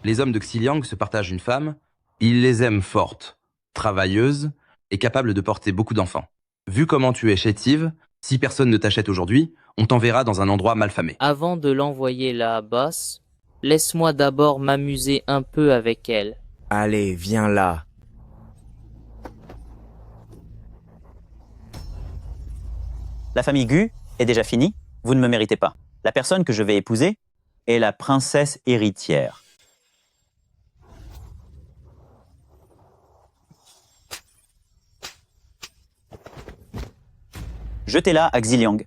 Les hommes de Xiliang se partagent une femme, ils les aiment fortes, travailleuses et capables de porter beaucoup d'enfants. Vu comment tu es chétive, si personne ne t'achète aujourd'hui, on t'enverra dans un endroit malfamé. Avant de l'envoyer là à Boss, laisse-moi d'abord m'amuser un peu avec elle. Allez, viens là. La famille Gu est déjà finie, vous ne me méritez pas. La personne que je vais épouser est la princesse héritière. Jetez-la à Xiliang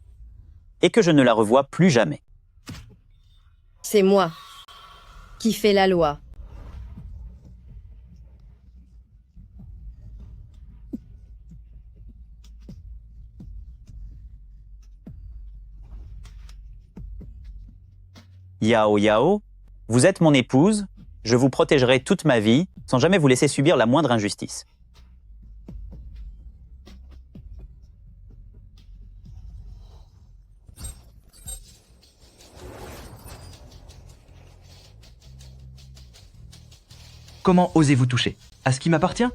et que je ne la revoie plus jamais. C'est moi qui fais la loi. Yao Yao, vous êtes mon épouse, je vous protégerai toute ma vie sans jamais vous laisser subir la moindre injustice. Comment osez-vous toucher à ce qui m'appartient?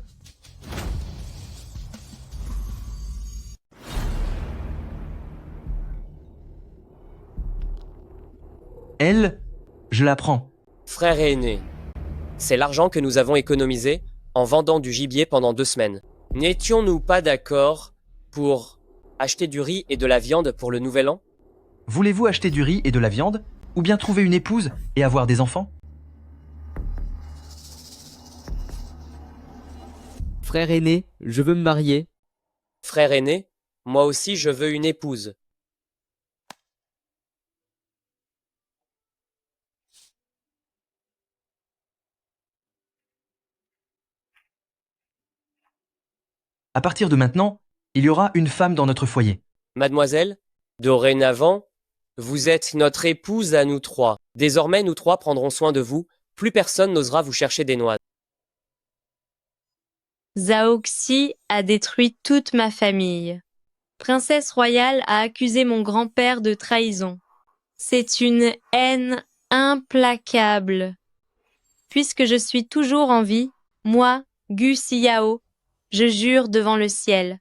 Elle, je la prends. Frère aîné, c'est l'argent que nous avons économisé en vendant du gibier pendant 2 semaines. N'étions-nous pas d'accord pour acheter du riz et de la viande pour le nouvel an? Voulez-vous acheter du riz et de la viande, ou bien trouver une épouse et avoir des enfants? Frère aîné, je veux me marier. Frère aîné, moi aussi je veux une épouse. À partir de maintenant, il y aura une femme dans notre foyer. Mademoiselle, dorénavant, vous êtes notre épouse à nous 3. Désormais, nous 3 prendrons soin de vous. Plus personne n'osera vous chercher des noix. Zhao Xi a détruit toute ma famille. Princesse royale a accusé mon grand-père de trahison. C'est une haine implacable. Puisque je suis toujours en vie, moi, Gu Xiao, je jure devant le ciel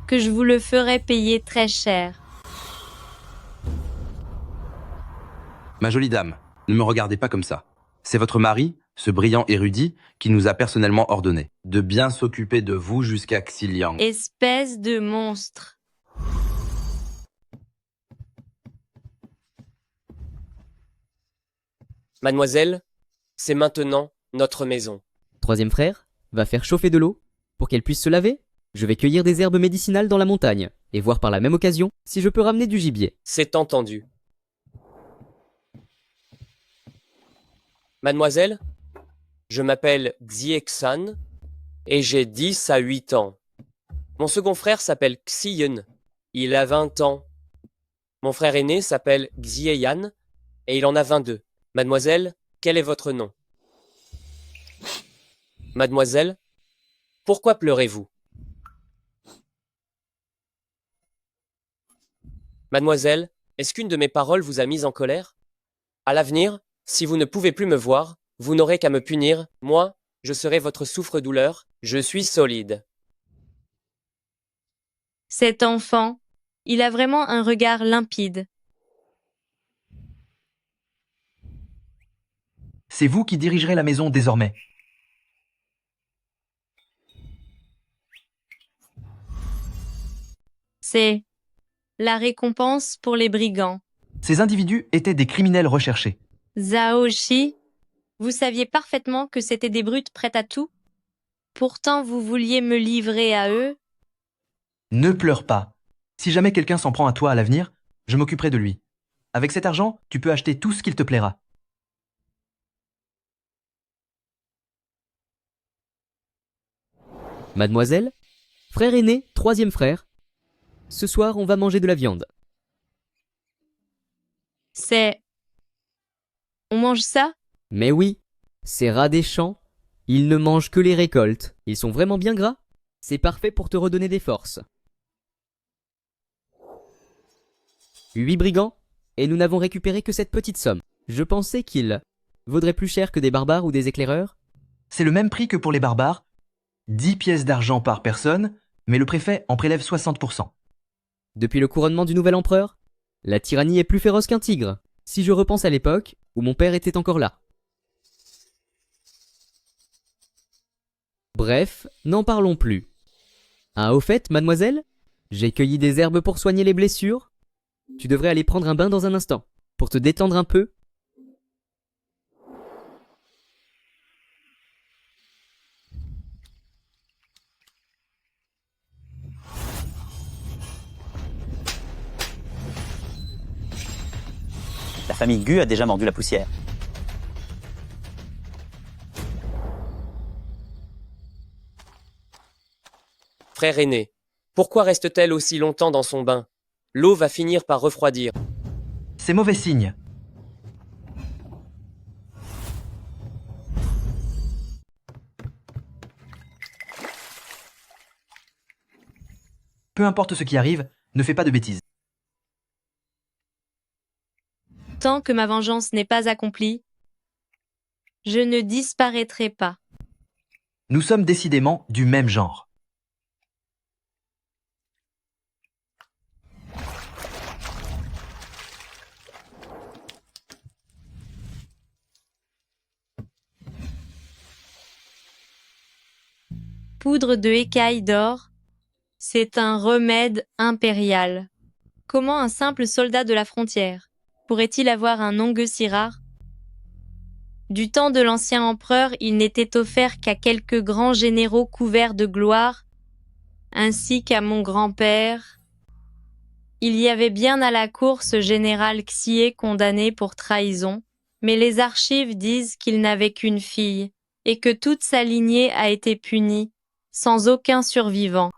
que je vous le ferai payer très cher. Ma jolie dame, ne me regardez pas comme ça. C'est votre mari, ce brillant érudit, qui nous a personnellement ordonné de bien s'occuper de vous jusqu'à Xiliang. Espèce de monstre. Mademoiselle, c'est maintenant notre maison. Troisième frère va faire chauffer de l'eau pour qu'elle puisse se laver. Je vais cueillir des herbes médicinales dans la montagne et voir par la même occasion si je peux ramener du gibier. C'est entendu. Mademoiselle, je m'appelle Xiexan et j'ai 10 à 8 ans. Mon second frère s'appelle Xiyen. Il a 20 ans. Mon frère aîné s'appelle Xieyan et il en a 22. Mademoiselle, quel est votre nom? Mademoiselle, pourquoi pleurez-vous? Mademoiselle, est-ce qu'une de mes paroles vous a mise en colère? À l'avenir, si vous ne pouvez plus me voir, vous n'aurez qu'à me punir. Moi, je serai votre souffre-douleur. Je suis solide. Cet enfant, il a vraiment un regard limpide. C'est vous qui dirigerez la maison désormais. C'est la récompense pour les brigands. Ces individus étaient des criminels recherchés. Zhao Xi, vous saviez parfaitement que c'étaient des brutes prêtes à tout? Pourtant, vous vouliez me livrer à eux? Ne pleure pas. Si jamais quelqu'un s'en prend à toi à l'avenir, je m'occuperai de lui. Avec cet argent, tu peux acheter tout ce qu'il te plaira. Mademoiselle, frère aîné, troisième frère. Ce soir, on va manger de la viande. C'est... On mange ça? Mais oui, ces rats des champs, ils ne mangent que les récoltes. Ils sont vraiment bien gras. C'est parfait pour te redonner des forces. 8 brigands, et nous n'avons récupéré que cette petite somme. Je pensais qu'ils vaudrait plus cher que des barbares ou des éclaireurs? C'est le même prix que pour les barbares, 10 pièces d'argent par personne, mais le préfet en prélève 60%. Depuis le couronnement du nouvel empereur, la tyrannie est plus féroce qu'un tigre, si je repense à l'époque où mon père était encore là. Bref, n'en parlons plus. Ah, au fait, mademoiselle, j'ai cueilli des herbes pour soigner les blessures. Tu devrais aller prendre un bain dans un instant, pour te détendre un peu. La famille Gu a déjà mordu la poussière. Frère aîné, pourquoi reste-t-elle aussi longtemps dans son bain? L'eau va finir par refroidir. C'est mauvais signe. Peu importe ce qui arrive, ne fais pas de bêtises. Tant que ma vengeance n'est pas accomplie, je ne disparaîtrai pas. Nous sommes décidément du même genre. Poudre de écailles d'or, c'est un remède impérial. Comment un simple soldat de la frontière pourrait-il avoir un onguent si rare? Du temps de l'ancien empereur, il n'était offert qu'à quelques grands généraux couverts de gloire, ainsi qu'à mon grand-père. Il y avait bien à la cour ce général Xié condamné pour trahison, mais les archives disent qu'il n'avait qu'une fille, et que toute sa lignée a été punie, sans aucun survivant.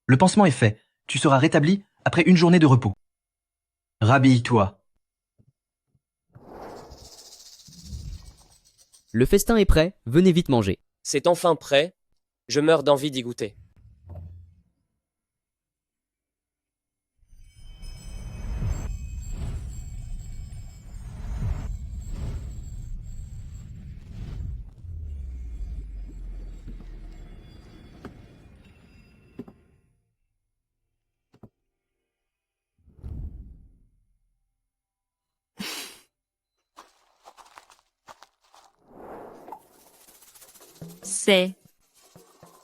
Le pansement est fait. Tu seras rétabli après une journée de repos. Rhabille-toi. Le festin est prêt, venez vite manger. C'est enfin prêt. Je meurs d'envie d'y goûter.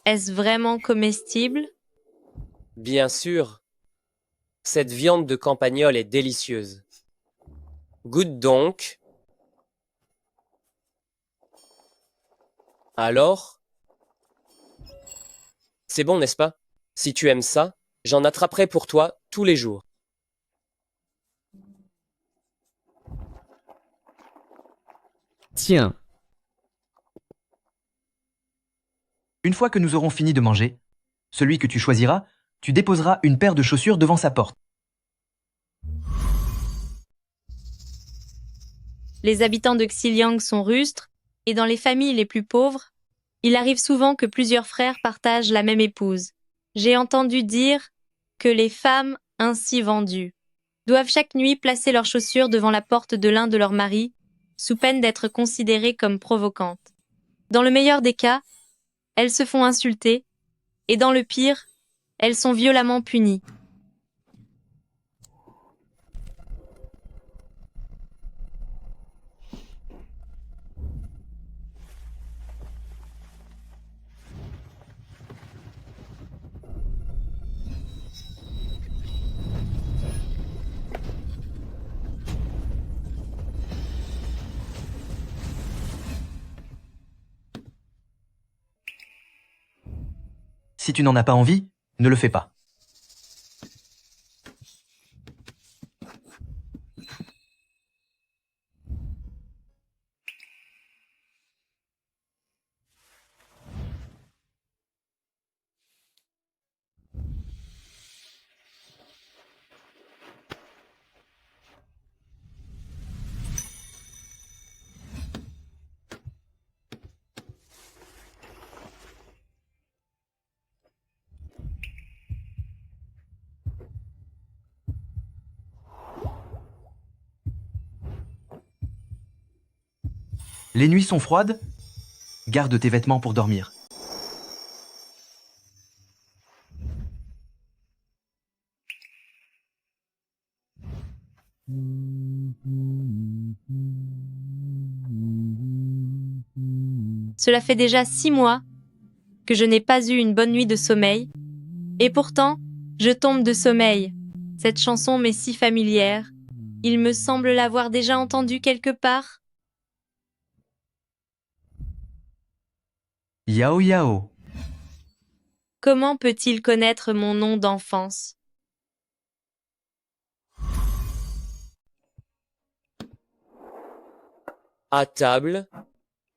Est-ce vraiment comestible? Bien sûr. Cette viande de campagnol est délicieuse. Goûte donc. Alors? C'est bon, n'est-ce pas? Si tu aimes ça, j'en attraperai pour toi tous les jours. Tiens, Une fois que nous aurons fini de manger, celui que tu choisiras, tu déposeras une paire de chaussures devant sa porte. Les habitants de Xiliang sont rustres, et dans les familles les plus pauvres, il arrive souvent que plusieurs frères partagent la même épouse. J'ai entendu dire que les femmes ainsi vendues doivent chaque nuit placer leurs chaussures devant la porte de l'un de leurs maris, sous peine d'être considérées comme provocantes. Dans le meilleur des cas, elles se font insulter, et dans le pire, elles sont violemment punies. Si tu n'en as pas envie, ne le fais pas. Les nuits sont froides? Garde tes vêtements pour dormir. Cela fait déjà 6 mois que je n'ai pas eu une bonne nuit de sommeil, et pourtant, je tombe de sommeil. Cette chanson m'est si familière. Il me semble l'avoir déjà entendue quelque part. Yao Yao. Comment peut-il connaître mon nom d'enfance? À table,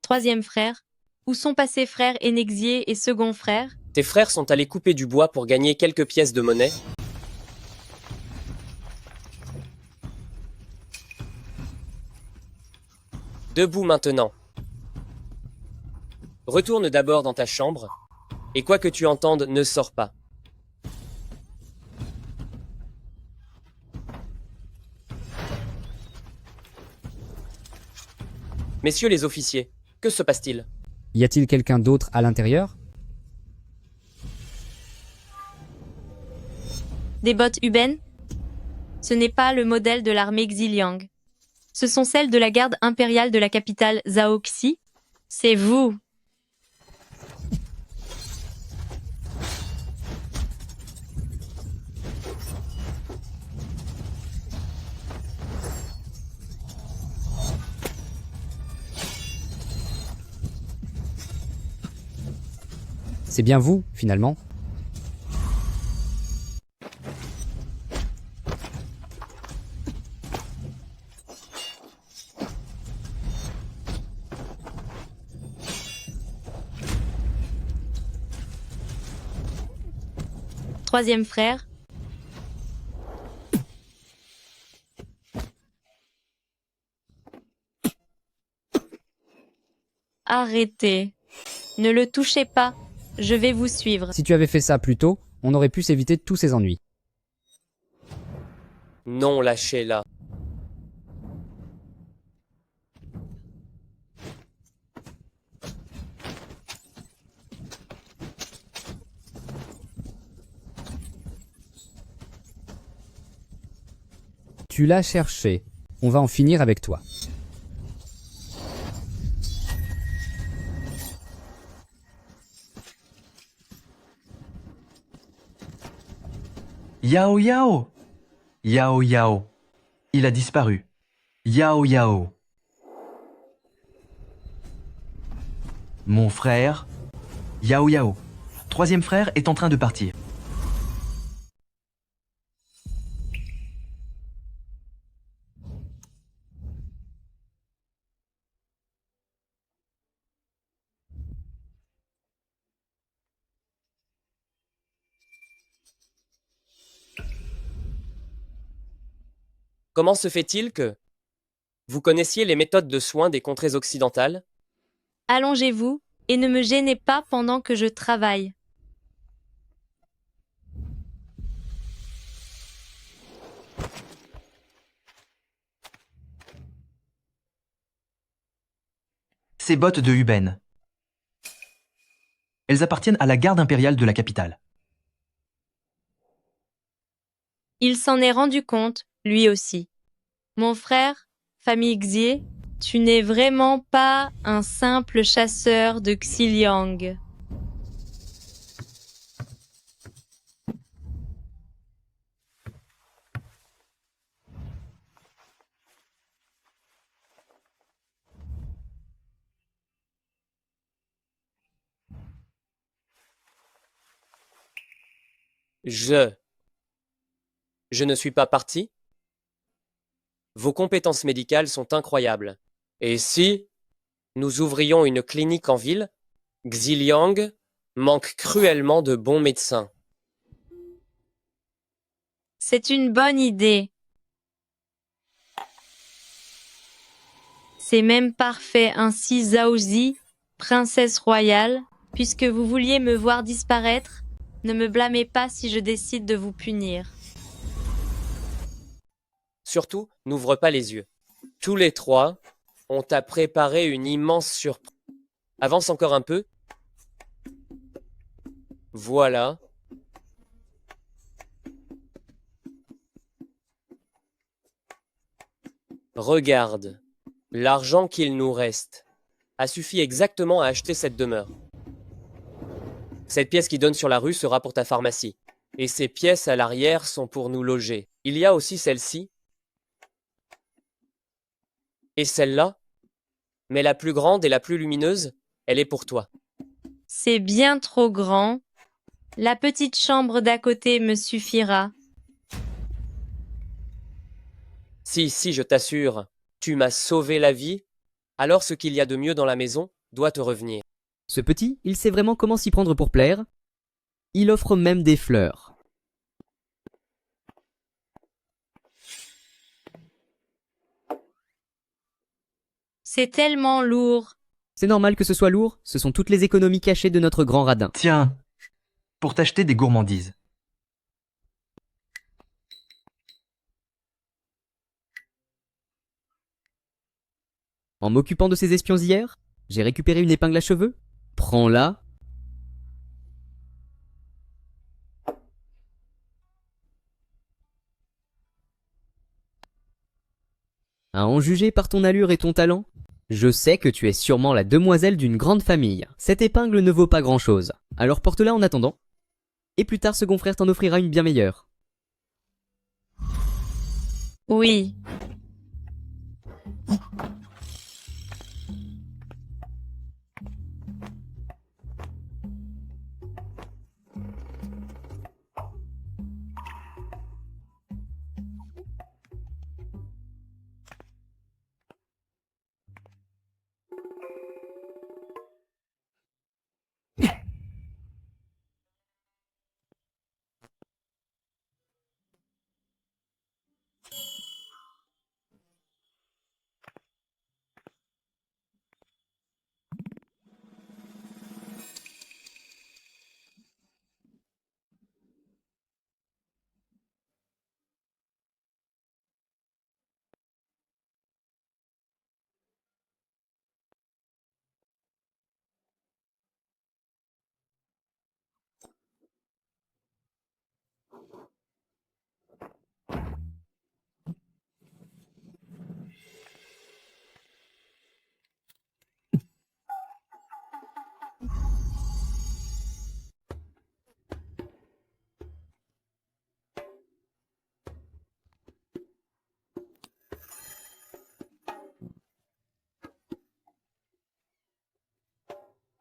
Troisième frère. Où sont passés frère aîné Xié et second frère? tes frères sont allés couper du bois pour gagner quelques pièces de monnaie. Debout maintenant. Retourne d'abord dans ta chambre, et quoi que tu entendes, ne sors pas. Messieurs les officiers, que se passe-t-il? Y a-t-il quelqu'un d'autre à l'intérieur? Des bottes Uben? Ce n'est pas le modèle de l'armée Xiliang. Ce sont celles de la garde impériale de la capitale Zhaoxi. C'est vous. C'est bien vous, finalement. Troisième frère. Arrêtez. Ne le touchez pas. Je vais vous suivre. Si tu avais fait ça plus tôt, on aurait pu s'éviter tous ces ennuis. Non, lâchez-la. Tu l'as cherché. On va en finir avec toi. Yao Yao. Yao Yao. Il a disparu. Yao Yao. Mon frère. Yao Yao. Troisième frère est en train de partir. Comment se fait-il que vous connaissiez les méthodes de soins des contrées occidentales? Allongez-vous et ne me gênez pas pendant que je travaille. Ces bottes de Uben. Elles appartiennent à la garde impériale de la capitale. Il s'en est rendu compte, lui aussi. Mon frère, famille Xié, tu n'es vraiment pas un simple chasseur de Xiliang. Je ne suis pas parti? Vos compétences médicales sont incroyables. Et si nous ouvrions une clinique en ville, Xiliang manque cruellement de bons médecins. C'est une bonne idée. C'est même parfait ainsi, Zhaozi, princesse royale, puisque vous vouliez me voir disparaître, ne me blâmez pas si je décide de vous punir. Surtout, n'ouvre pas les yeux. Tous les trois, On t'a préparé une immense surprise. Avance encore un peu. Voilà. Regarde. L'argent qu'il nous reste a suffi exactement à acheter cette demeure. Cette pièce qui donne sur la rue sera pour ta pharmacie. Et ces pièces à l'arrière sont pour nous loger. Il y a aussi celle-ci. Et celle-là. Mais la plus grande et la plus lumineuse, elle est pour toi. C'est bien trop grand. La petite chambre d'à côté me suffira. Si, je t'assure, tu m'as sauvé la vie, alors ce qu'il y a de mieux dans la maison doit te revenir. Ce petit, il sait vraiment comment s'y prendre pour plaire. Il offre même des fleurs. C'est tellement lourd. C'est normal que ce soit lourd, ce sont toutes les économies cachées de notre grand radin. Tiens, pour t'acheter des gourmandises. En m'occupant de ces espions hier, j'ai récupéré une épingle à cheveux. Prends-la. À en juger par ton allure et ton talent, je sais que tu es sûrement la demoiselle d'une grande famille. Cette épingle ne vaut pas grand-chose, alors porte-la en attendant. Et plus tard, second frère t'en offrira une bien meilleure. Oui.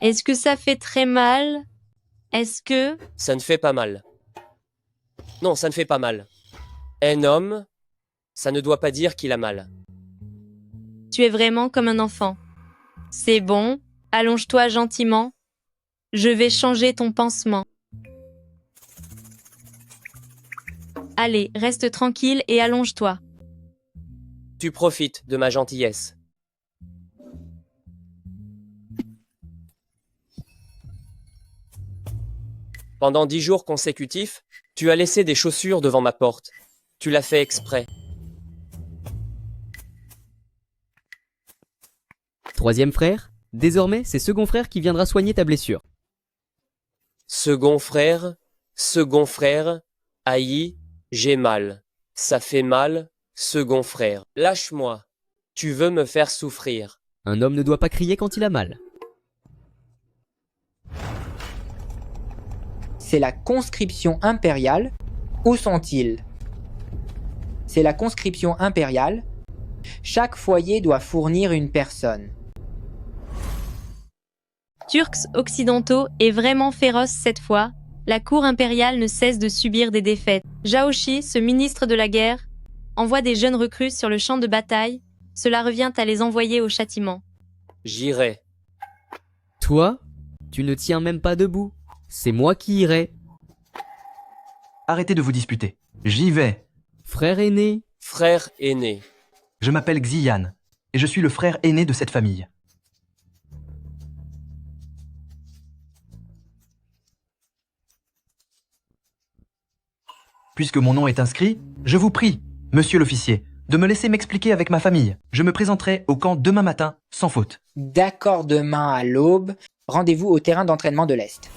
Est-ce que ça fait très mal? Est-ce que... Ça ne fait pas mal. Non, ça ne fait pas mal. Un homme, ça ne doit pas dire qu'il a mal. Tu es vraiment comme un enfant. C'est bon, allonge-toi gentiment. Je vais changer ton pansement. Allez, reste tranquille et allonge-toi. Tu profites de ma gentillesse. Pendant 10 jours consécutifs, tu as laissé des chaussures devant ma porte. Tu l'as fait exprès. Troisième frère, désormais c'est second frère qui viendra soigner ta blessure. Second frère, aïe, j'ai mal. Ça fait mal, second frère. Lâche-moi. Tu veux me faire souffrir. Un homme ne doit pas crier quand il a mal. C'est la conscription impériale. Où sont-ils? C'est la conscription impériale. Chaque foyer doit fournir une personne. Turcs occidentaux est vraiment féroce cette fois. La cour impériale ne cesse de subir des défaites. Jaoshi, ce ministre de la guerre, envoie des jeunes recrues sur le champ de bataille. Cela revient à les envoyer au châtiment. J'irai. Toi, tu ne tiens même pas debout. C'est moi qui irai. Arrêtez de vous disputer. J'y vais. Frère aîné. Frère aîné. Je m'appelle Xiyan, et je suis le frère aîné de cette famille. Puisque mon nom est inscrit, je vous prie, monsieur l'officier, de me laisser m'expliquer avec ma famille. Je me présenterai au camp demain matin, sans faute. D'accord, demain à l'aube, rendez-vous au terrain d'entraînement de l'Est.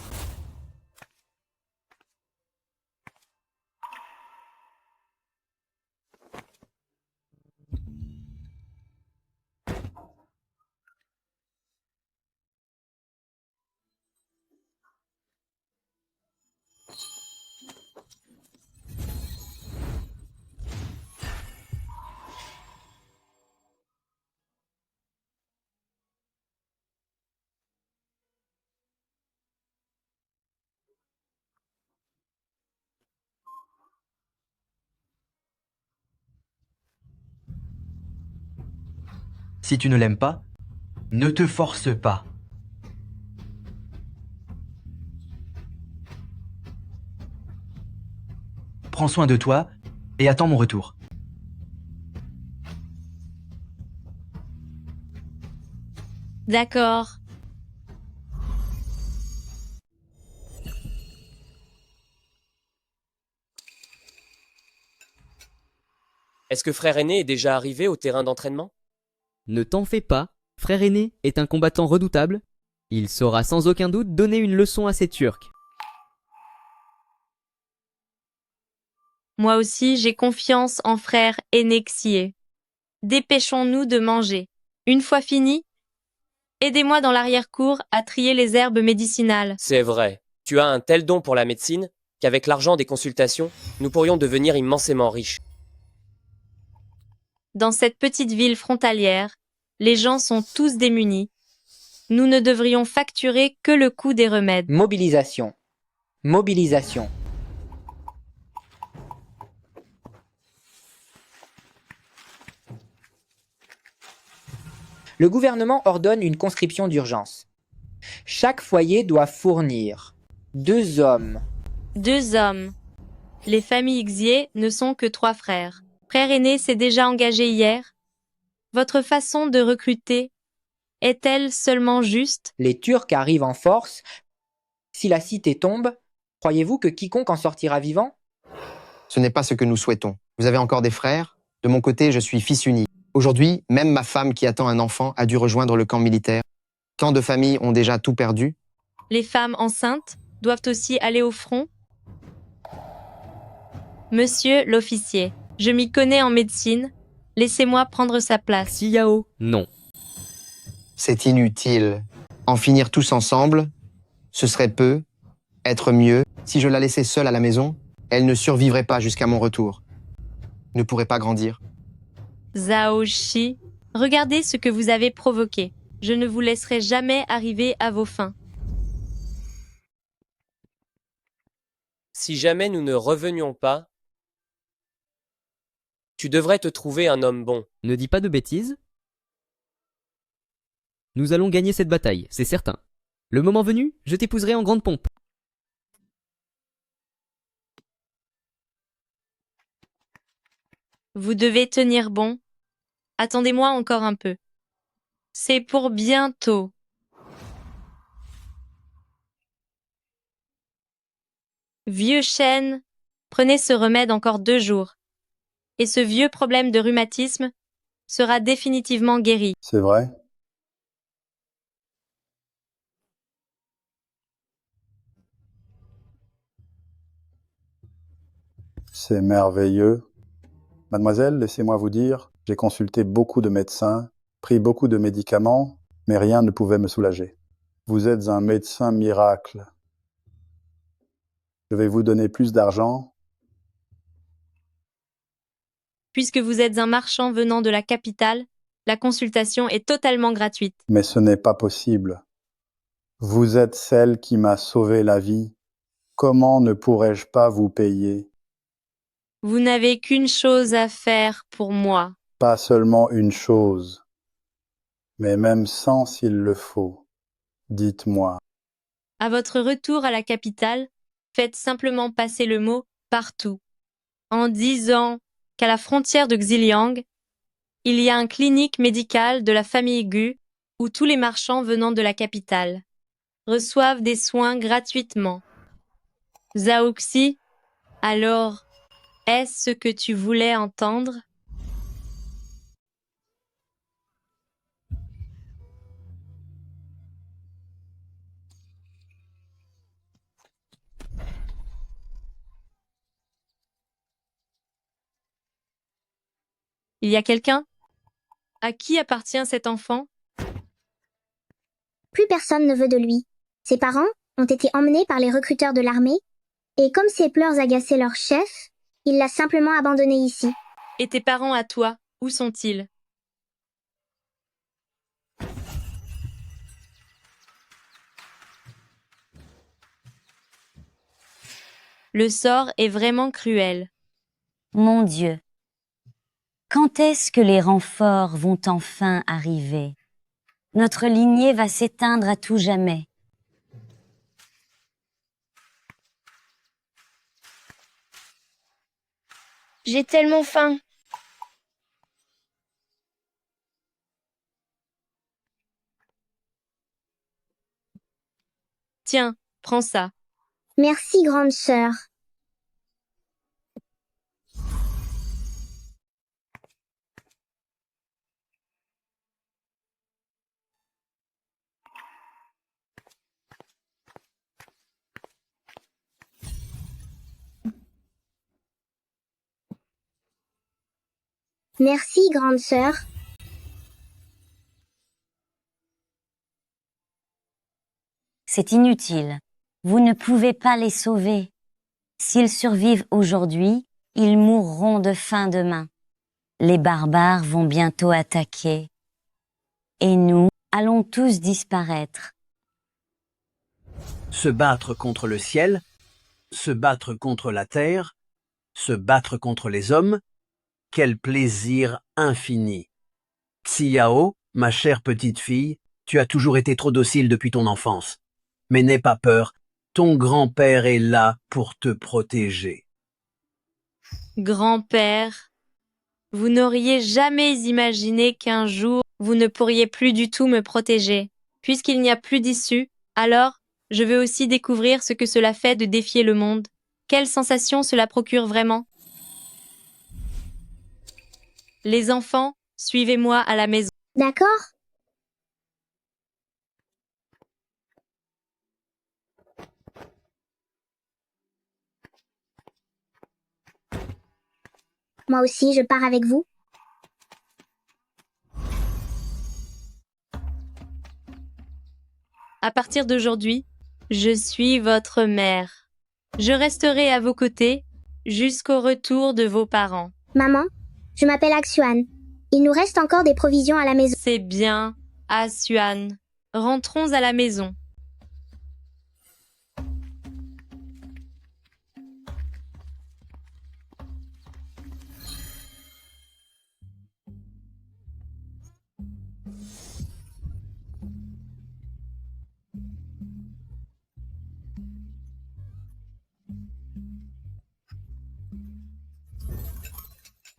Si tu ne l'aimes pas, ne te force pas. Prends soin de toi et attends mon retour. D'accord. Est-ce que frère aîné est déjà arrivé au terrain d'entraînement? Ne t'en fais pas, frère aîné est un combattant redoutable. Il saura sans aucun doute donner une leçon à ces Turcs. Moi aussi, j'ai confiance en frère aîné Xié. Dépêchons-nous de manger. Une fois fini, aidez-moi dans l'arrière-cour à trier les herbes médicinales. C'est vrai. Tu as un tel don pour la médecine qu'avec l'argent des consultations, nous pourrions devenir immensément riches. Dans cette petite ville frontalière, les gens sont tous démunis. Nous ne devrions facturer que le coût des remèdes. Mobilisation. Mobilisation. Le gouvernement ordonne une conscription d'urgence. Chaque foyer doit fournir 2 hommes. 2 hommes. Les familles Xié ne sont que 3 frères. Frère aîné s'est déjà engagé hier. Votre façon de recruter est-elle seulement juste? Les Turcs arrivent en force. Si la cité tombe, croyez-vous que quiconque en sortira vivant? Ce n'est pas ce que nous souhaitons. Vous avez encore des frères? De mon côté, je suis fils unique. Aujourd'hui, même ma femme qui attend un enfant a dû rejoindre le camp militaire. Tant de familles ont déjà tout perdu. Les femmes enceintes doivent aussi aller au front? Monsieur l'officier, je m'y connais en médecine. Laissez-moi prendre sa place. Xiao, non. C'est inutile. En finir tous ensemble, ce serait peu, être mieux. Si je la laissais seule à la maison, elle ne survivrait pas jusqu'à mon retour. Ne pourrait pas grandir. Zhao Shi, regardez ce que vous avez provoqué. Je ne vous laisserai jamais arriver à vos fins. Si jamais nous ne revenions pas, tu devrais te trouver un homme bon. Ne dis pas de bêtises. Nous allons gagner cette bataille, c'est certain. Le moment venu, je t'épouserai en grande pompe. Vous devez tenir bon. Attendez-moi encore un peu. C'est pour bientôt. Vieux chêne, prenez ce remède encore 2 jours. Et ce vieux problème de rhumatisme sera définitivement guéri. C'est vrai? C'est merveilleux. Mademoiselle, laissez-moi vous dire, j'ai consulté beaucoup de médecins, pris beaucoup de médicaments, mais rien ne pouvait me soulager. Vous êtes un médecin miracle. Je vais vous donner plus d'argent. Puisque vous êtes un marchand venant de la capitale, la consultation est totalement gratuite. Mais ce n'est pas possible. Vous êtes celle qui m'a sauvé la vie. Comment ne pourrais-je pas vous payer? Vous n'avez qu'une chose à faire pour moi. Pas seulement une chose, mais même 100 s'il le faut. Dites-moi. À votre retour à la capitale, faites simplement passer le mot partout, en disant qu'à la frontière de Xiliang, il y a une clinique médicale de la famille Gu où tous les marchands venant de la capitale reçoivent des soins gratuitement. Zhao Xi, alors, est-ce ce que tu voulais entendre? Il y a quelqu'un? À qui appartient cet enfant? Plus personne ne veut de lui. Ses parents ont été emmenés par les recruteurs de l'armée, et comme ses pleurs agaçaient leur chef, il l'a simplement abandonné ici. Et tes parents à toi, où sont-ils? Le sort est vraiment cruel. Mon Dieu. Quand est-ce que les renforts vont enfin arriver? Notre lignée va s'éteindre à tout jamais. J'ai tellement faim. Tiens, prends ça. Merci, grande sœur. Merci, grande sœur. C'est inutile. Vous ne pouvez pas les sauver. S'ils survivent aujourd'hui, ils mourront de faim demain. Les barbares vont bientôt attaquer. Et nous allons tous disparaître. Se battre contre le ciel, se battre contre la terre, se battre contre les hommes, quel plaisir infini. Xiao, ma chère petite fille, tu as toujours été trop docile depuis ton enfance. Mais n'aie pas peur, ton grand-père est là pour te protéger. Grand-père, vous n'auriez jamais imaginé qu'un jour, vous ne pourriez plus du tout me protéger. Puisqu'il n'y a plus d'issue, alors, je veux aussi découvrir ce que cela fait de défier le monde. Quelle sensation cela procure vraiment? Les enfants, suivez-moi à la maison. D'accord? Moi aussi, je pars avec vous. À partir d'aujourd'hui, je suis votre mère. Je resterai à vos côtés jusqu'au retour de vos parents. Maman, je m'appelle Axuan. Il nous reste encore des provisions à la maison. C'est bien, Asuan. Rentrons à la maison.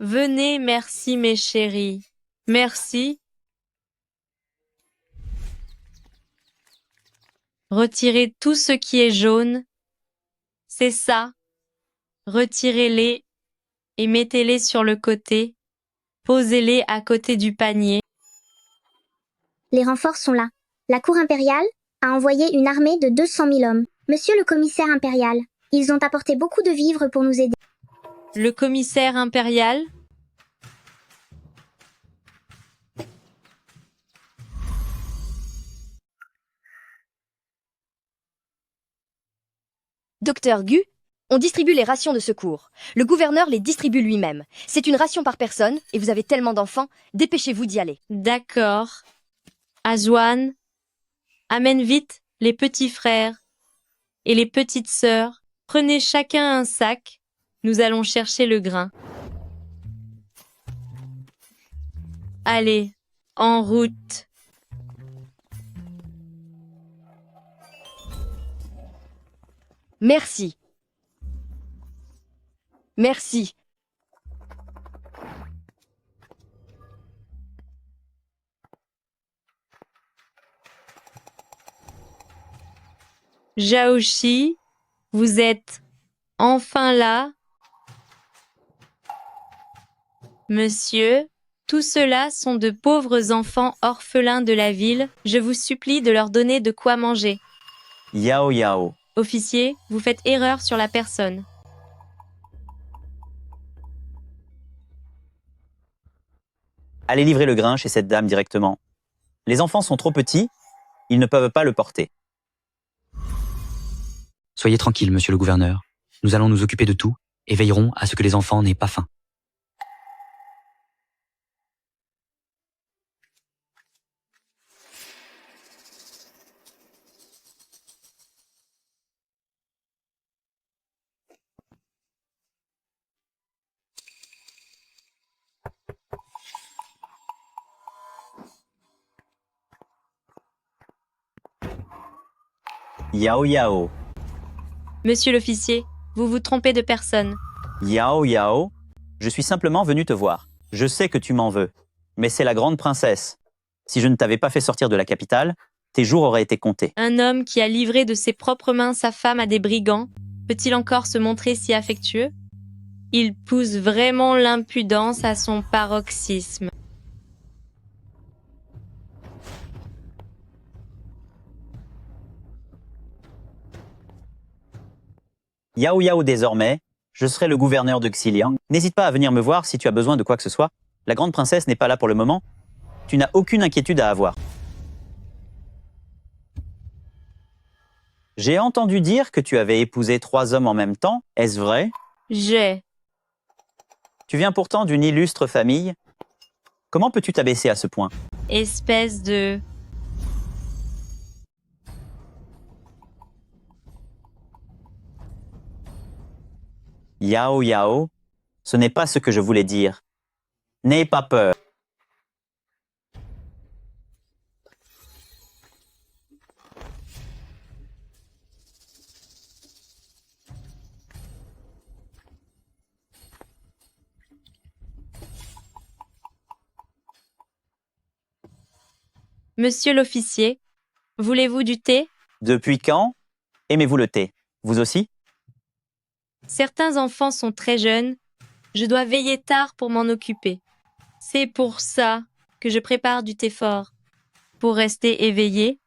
Venez, merci mes chéris. Merci. Retirez tout ce qui est jaune. C'est ça. Retirez-les et mettez-les sur le côté. Posez-les à côté du panier. Les renforts sont là. La cour impériale a envoyé une armée de 200 000 hommes. Monsieur le commissaire impérial, ils ont apporté beaucoup de vivres pour nous aider. Le commissaire impérial? Docteur Gu, on distribue les rations de secours. Le gouverneur les distribue lui-même. C'est une ration par personne, et vous avez tellement d'enfants, dépêchez-vous d'y aller. D'accord. Azwan, amène vite les petits frères et les petites sœurs. Prenez chacun un sac. Nous allons chercher le grain. Allez, en route. Merci. Merci. Zhaoxi, vous êtes enfin là. Monsieur, tous ceux-là sont de pauvres enfants orphelins de la ville. Je vous supplie de leur donner de quoi manger. Yao Yao. Officier, vous faites erreur sur la personne. Allez livrer le grain chez cette dame directement. Les enfants sont trop petits, ils ne peuvent pas le porter. Soyez tranquille, monsieur le gouverneur. Nous allons nous occuper de tout et veillerons à ce que les enfants n'aient pas faim. Yao Yao. Monsieur l'officier, vous vous trompez de personne. Yao Yao, je suis simplement venu te voir. Je sais que tu m'en veux, mais c'est la grande princesse. Si je ne t'avais pas fait sortir de la capitale, tes jours auraient été comptés. Un homme qui a livré de ses propres mains sa femme à des brigands, peut-il encore se montrer si affectueux? Il pousse vraiment l'impudence à son paroxysme. Yao Yao désormais, je serai le gouverneur de Xiliang. N'hésite pas à venir me voir si tu as besoin de quoi que ce soit. La grande princesse n'est pas là pour le moment. Tu n'as aucune inquiétude à avoir. J'ai entendu dire que tu avais épousé 3 hommes en même temps. Est-ce vrai? J'ai. Tu viens pourtant d'une illustre famille. Comment peux-tu t'abaisser à ce point? Espèce de... Yao Yao, ce n'est pas ce que je voulais dire. N'aie pas peur. Monsieur l'officier, voulez-vous du thé? Depuis quand aimez-vous le thé? Vous aussi? Certains enfants sont très jeunes. Je dois veiller tard pour m'en occuper. C'est pour ça que je prépare du thé fort. Pour rester éveillé.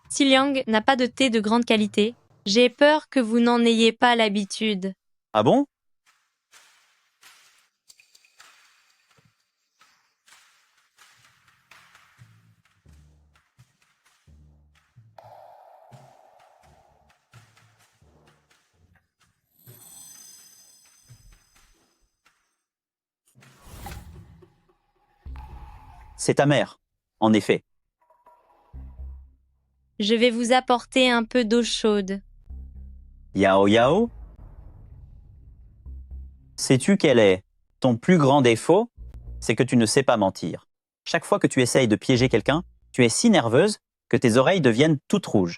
Xiliang n'a pas de thé de grande qualité. J'ai peur que vous n'en ayez pas l'habitude. Ah bon? C'est ta mère, en effet. Je vais vous apporter un peu d'eau chaude. Yao Yao? Sais-tu quel est ton plus grand défaut? C'est que tu ne sais pas mentir. Chaque fois que tu essayes de piéger quelqu'un, tu es si nerveuse que tes oreilles deviennent toutes rouges.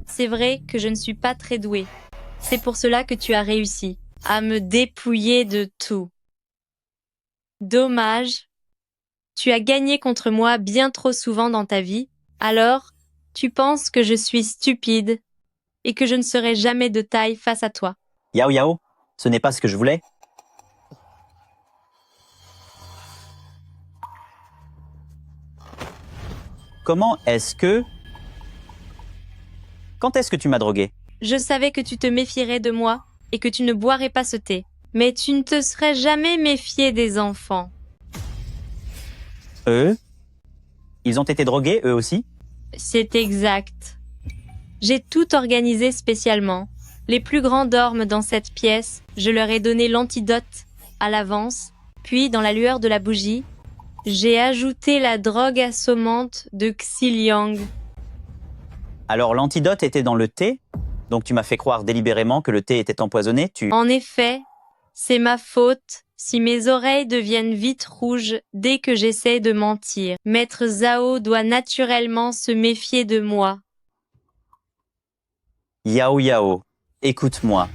C'est vrai que je ne suis pas très douée. C'est pour cela que tu as réussi à me dépouiller de tout. Dommage. Tu as gagné contre moi bien trop souvent dans ta vie, alors tu penses que je suis stupide et que je ne serai jamais de taille face à toi. Yao Yao, ce n'est pas ce que je voulais. Comment est-ce que... Quand est-ce que tu m'as drogué? Je savais que tu te méfierais de moi et que tu ne boirais pas ce thé. Mais tu ne te serais jamais méfié des enfants. Eux? Ils ont été drogués, eux aussi? C'est exact. J'ai tout organisé spécialement. Les plus grands dorment dans cette pièce. Je leur ai donné l'antidote à l'avance. Puis, dans la lueur de la bougie, j'ai ajouté la drogue assommante de Xiliang. Alors l'antidote était dans le thé? Donc tu m'as fait croire délibérément que le thé était empoisonné, En effet, c'est ma faute si mes oreilles deviennent vite rouges dès que j'essaie de mentir. Maître Zhao doit naturellement se méfier de moi. Yao Yao, écoute-moi.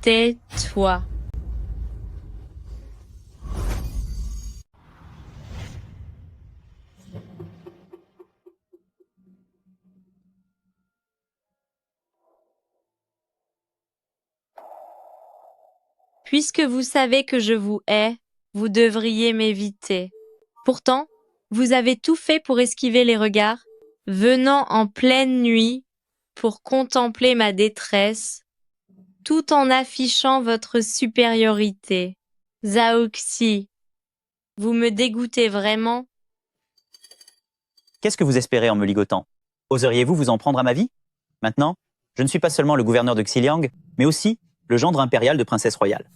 Tais-toi. Puisque vous savez que je vous hais, vous devriez m'éviter. Pourtant, vous avez tout fait pour esquiver les regards, venant en pleine nuit pour contempler ma détresse. tout en affichant votre supériorité. Zhaoxi, vous me dégoûtez vraiment. Qu'est-ce que vous espérez en me ligotant? Oseriez-vous vous en prendre à ma vie? Maintenant, je ne suis pas seulement le gouverneur de Xiliang, mais aussi le gendre impérial de princesse royale.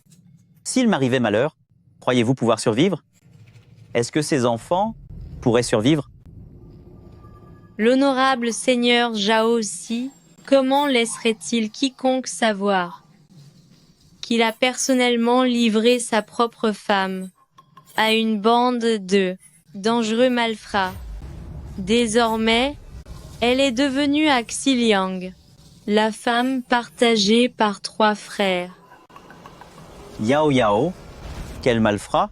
S'il m'arrivait malheur, croyez-vous pouvoir survivre? Est-ce que ces enfants pourraient survivre? L'honorable seigneur Zhaoxi, comment laisserait-il quiconque savoir qu'il a personnellement livré sa propre femme à une bande de dangereux malfrats? Désormais, elle est devenue à Xiliang la femme partagée par 3 frères. Yao Yao, quel malfrat!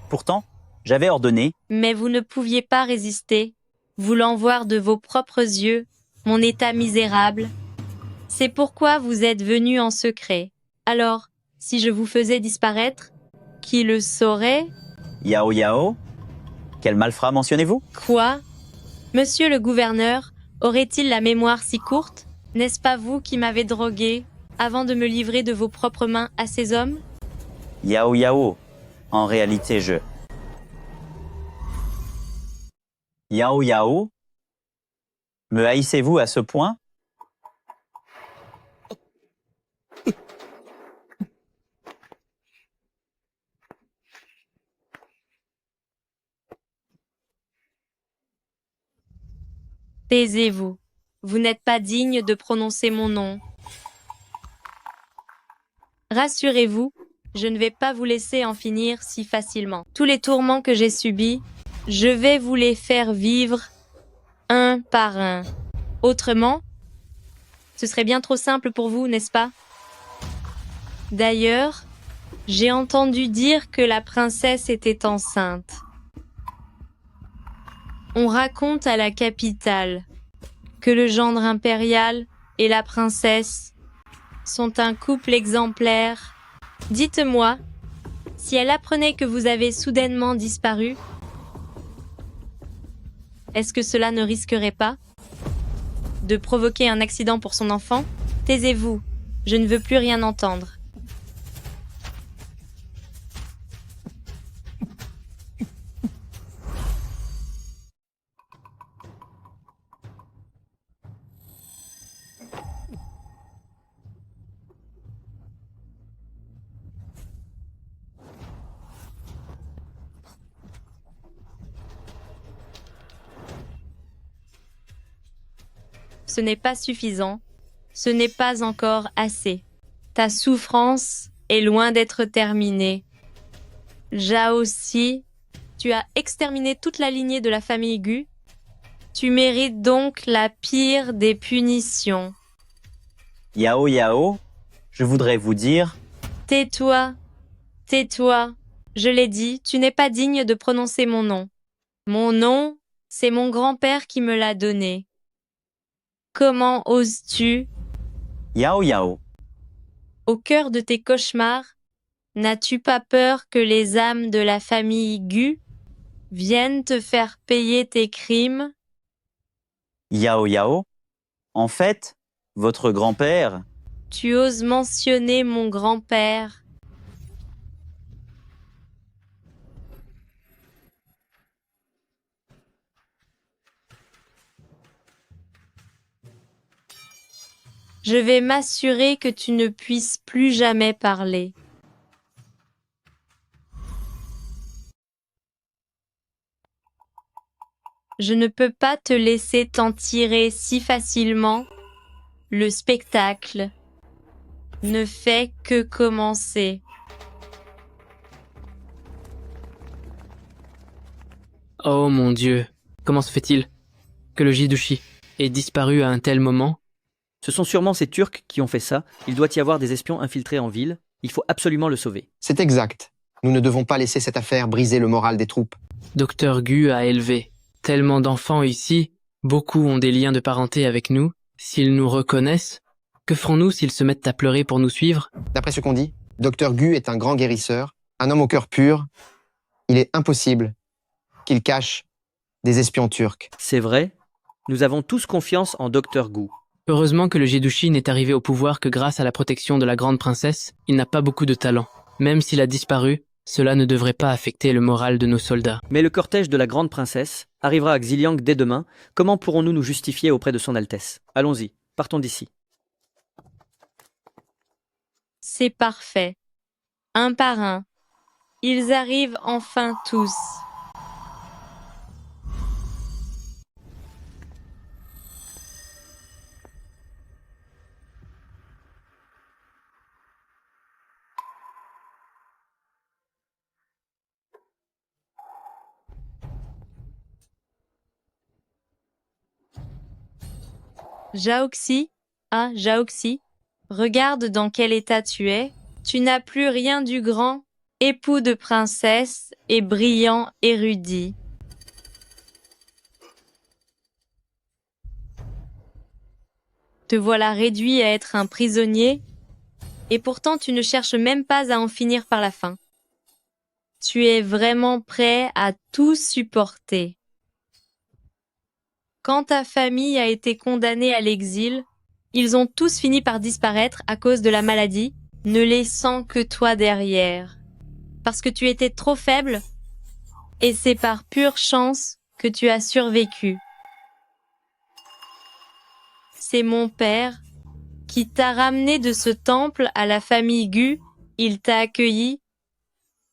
Pourtant, j'avais ordonné. Mais vous ne pouviez pas résister, voulant voir de vos propres yeux mon état misérable. C'est pourquoi vous êtes venu en secret. Alors, si je vous faisais disparaître, qui le saurait? Yao Yao, quel malfrat mentionnez-vous? Quoi? Monsieur le gouverneur, aurait-il la mémoire si courte? N'est-ce pas vous qui m'avez drogué avant de me livrer de vos propres mains à ces hommes? Yao Yao, en réalité je... Yao Yao, me haïssez-vous à ce point? Taisez-vous. Vous n'êtes pas digne de prononcer mon nom. Rassurez-vous, je ne vais pas vous laisser en finir si facilement. Tous les tourments que j'ai subis, je vais vous les faire vivre un par un. Autrement, ce serait bien trop simple pour vous, n'est-ce pas? D'ailleurs, j'ai entendu dire que la princesse était enceinte. On raconte à la capitale que le gendre impérial et la princesse sont un couple exemplaire. Dites-moi, si elle apprenait que vous avez soudainement disparu, est-ce que cela ne risquerait pas de provoquer un accident pour son enfant? Taisez-vous, je ne veux plus rien entendre. Ce n'est pas suffisant, ce n'est pas encore assez. Ta souffrance est loin d'être terminée. Zhaoxi, tu as exterminé toute la lignée de la famille Gu. Tu mérites donc la pire des punitions. Yao Yao, je voudrais vous dire... Tais-toi, tais-toi. Je l'ai dit, tu n'es pas digne de prononcer mon nom. Mon nom, c'est mon grand-père qui me l'a donné. Comment oses-tu? Yao Yao. Au cœur de tes cauchemars, n'as-tu pas peur que les âmes de la famille Gu viennent te faire payer tes crimes? Yao Yao, en fait, votre grand-père... Tu oses mentionner mon grand-père. Je vais m'assurer que tu ne puisses plus jamais parler. Je ne peux pas te laisser t'en tirer si facilement. Le spectacle ne fait que commencer. Oh mon Dieu, comment se fait-il que le Jidushi ait disparu à un tel moment? Ce sont sûrement ces Turcs qui ont fait ça. Il doit y avoir des espions infiltrés en ville. Il faut absolument le sauver. C'est exact. Nous ne devons pas laisser cette affaire briser le moral des troupes. Docteur Gu a élevé tellement d'enfants ici. Beaucoup ont des liens de parenté avec nous. S'ils nous reconnaissent, que ferons-nous s'ils se mettent à pleurer pour nous suivre? D'après ce qu'on dit, Dr Gu est un grand guérisseur, un homme au cœur pur. Il est impossible qu'il cache des espions turcs. C'est vrai. Nous avons tous confiance en Dr Gu. Heureusement que le Jedushin n'est arrivé au pouvoir que grâce à la protection de la grande princesse, il n'a pas beaucoup de talent. Même s'il a disparu, cela ne devrait pas affecter le moral de nos soldats. Mais le cortège de la grande princesse arrivera à Xiliang dès demain. Comment pourrons-nous nous justifier auprès de son Altesse? Allons-y, partons d'ici. C'est parfait. Un par un. Ils arrivent enfin tous. Jaoxi, Jaoxi, regarde dans quel état tu es. Tu n'as plus rien du grand, époux de princesse et brillant érudit. Te voilà réduit à être un prisonnier, et pourtant tu ne cherches même pas à en finir par la fin. Tu es vraiment prêt à tout supporter. Quand ta famille a été condamnée à l'exil, ils ont tous fini par disparaître à cause de la maladie, ne laissant que toi derrière. Parce que tu étais trop faible, et c'est par pure chance que tu as survécu. C'est mon père qui t'a ramené de ce temple à la famille Gu, il t'a accueilli,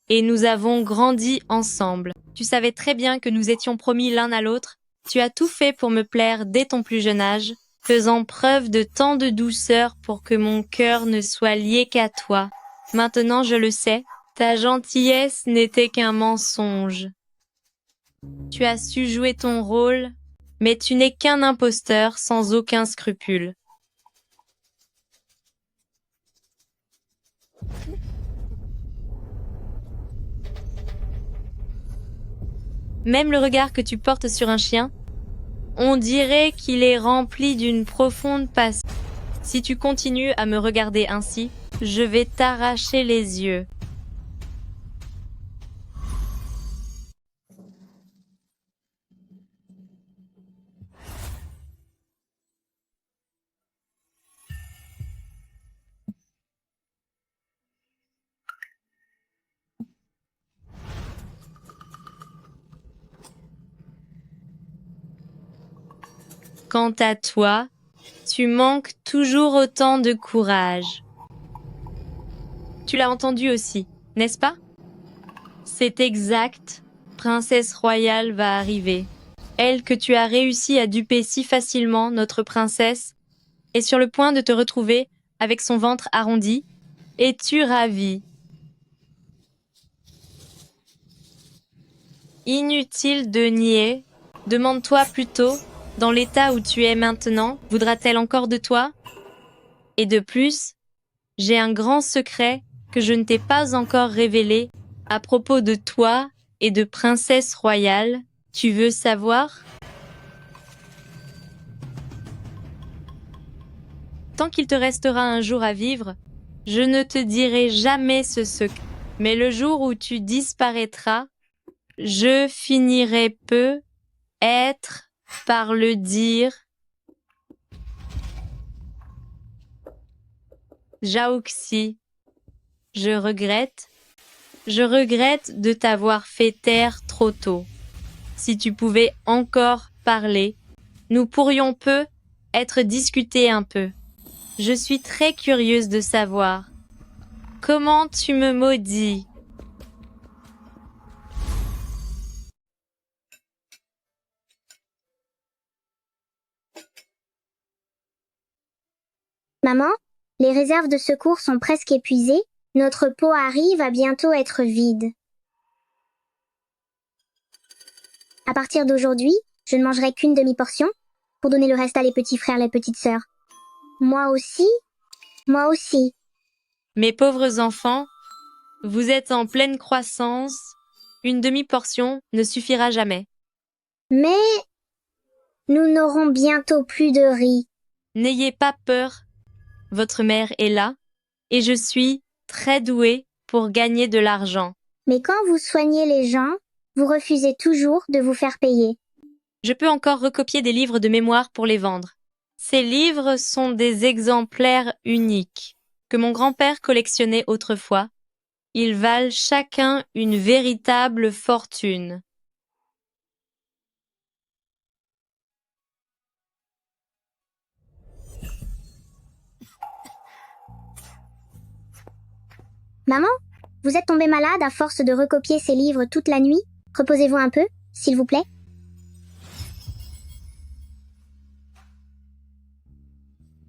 et nous avons grandi ensemble. Tu savais très bien que nous étions promis l'un à l'autre. Tu as tout fait pour me plaire dès ton plus jeune âge, faisant preuve de tant de douceur pour que mon cœur ne soit lié qu'à toi. Maintenant je le sais, ta gentillesse n'était qu'un mensonge. Tu as su jouer ton rôle, mais tu n'es qu'un imposteur sans aucun scrupule. Même le regard que tu portes sur un chien, on dirait qu'il est rempli d'une profonde passion. Si tu continues à me regarder ainsi, je vais t'arracher les yeux. Quant à toi, tu manques toujours autant de courage. Tu l'as entendu aussi, n'est-ce pas? C'est exact, Princesse Royale va arriver. Elle que tu as réussi à duper si facilement, notre princesse, est sur le point de te retrouver avec son ventre arrondi. Es-tu ravie? Inutile de nier, demande-toi plutôt. Dans l'état où tu es maintenant, voudra-t-elle encore de toi? Et de plus, j'ai un grand secret que je ne t'ai pas encore révélé à propos de toi et de Princesse Royale. Tu veux savoir? Tant qu'il te restera un jour à vivre, je ne te dirai jamais ce secret. Mais le jour où tu disparaîtras, je finirai peu être par le dire. Jaoxi, je regrette de t'avoir fait taire trop tôt. Si tu pouvais encore parler, nous pourrions peu être discutés un peu. Je suis très curieuse de savoir comment tu me maudis. Maman, les réserves de secours sont presque épuisées. Notre pot à riz va bientôt être vide. À partir d'aujourd'hui, je ne mangerai qu'une demi-portion pour donner le reste à les petits frères, les petites sœurs. Moi aussi. Mes pauvres enfants, vous êtes en pleine croissance. Une demi-portion ne suffira jamais. Mais nous n'aurons bientôt plus de riz. N'ayez pas peur. Votre mère est là et je suis très douée pour gagner de l'argent. Mais quand vous soignez les gens, vous refusez toujours de vous faire payer. Je peux encore recopier des livres de mémoire pour les vendre. Ces livres sont des exemplaires uniques que mon grand-père collectionnait autrefois. Ils valent chacun une véritable fortune. Maman, vous êtes tombée malade à force de recopier ces livres toute la nuit? Reposez-vous un peu, s'il vous plaît.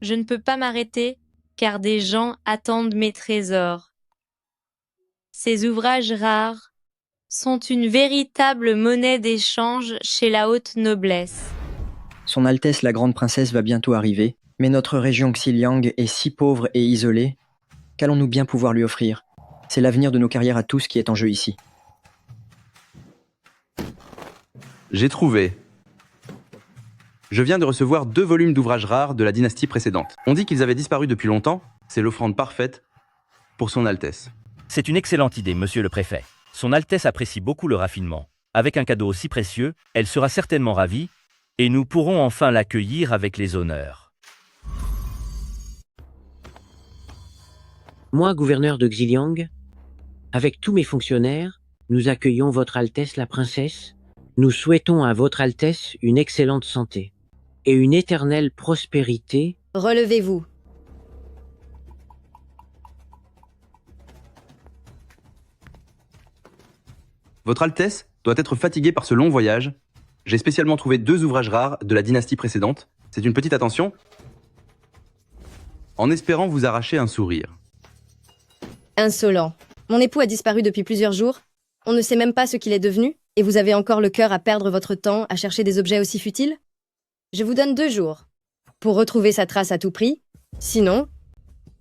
Je ne peux pas m'arrêter car des gens attendent mes trésors. Ces ouvrages rares sont une véritable monnaie d'échange chez la haute noblesse. Son Altesse la Grande Princesse va bientôt arriver, mais notre région Xiliang est si pauvre et isolée, qu'allons-nous bien pouvoir lui offrir? C'est l'avenir de nos carrières à tous qui est en jeu ici. J'ai trouvé. Je viens de recevoir 2 volumes d'ouvrages rares de la dynastie précédente. On dit qu'ils avaient disparu depuis longtemps, c'est l'offrande parfaite pour son Altesse. C'est une excellente idée, monsieur le préfet. Son Altesse apprécie beaucoup le raffinement. Avec un cadeau aussi précieux, elle sera certainement ravie, et nous pourrons enfin l'accueillir avec les honneurs. Moi, gouverneur de Xiliang, avec tous mes fonctionnaires, nous accueillons Votre Altesse la Princesse. Nous souhaitons à Votre Altesse une excellente santé et une éternelle prospérité. Relevez-vous. Votre Altesse doit être fatiguée par ce long voyage. J'ai spécialement trouvé 2 ouvrages rares de la dynastie précédente. C'est une petite attention, en espérant vous arracher un sourire. Insolent. Mon époux a disparu depuis plusieurs jours. On ne sait même pas ce qu'il est devenu, et vous avez encore le cœur à perdre votre temps à chercher des objets aussi futiles? Je vous donne 2 jours pour retrouver sa trace à tout prix. Sinon,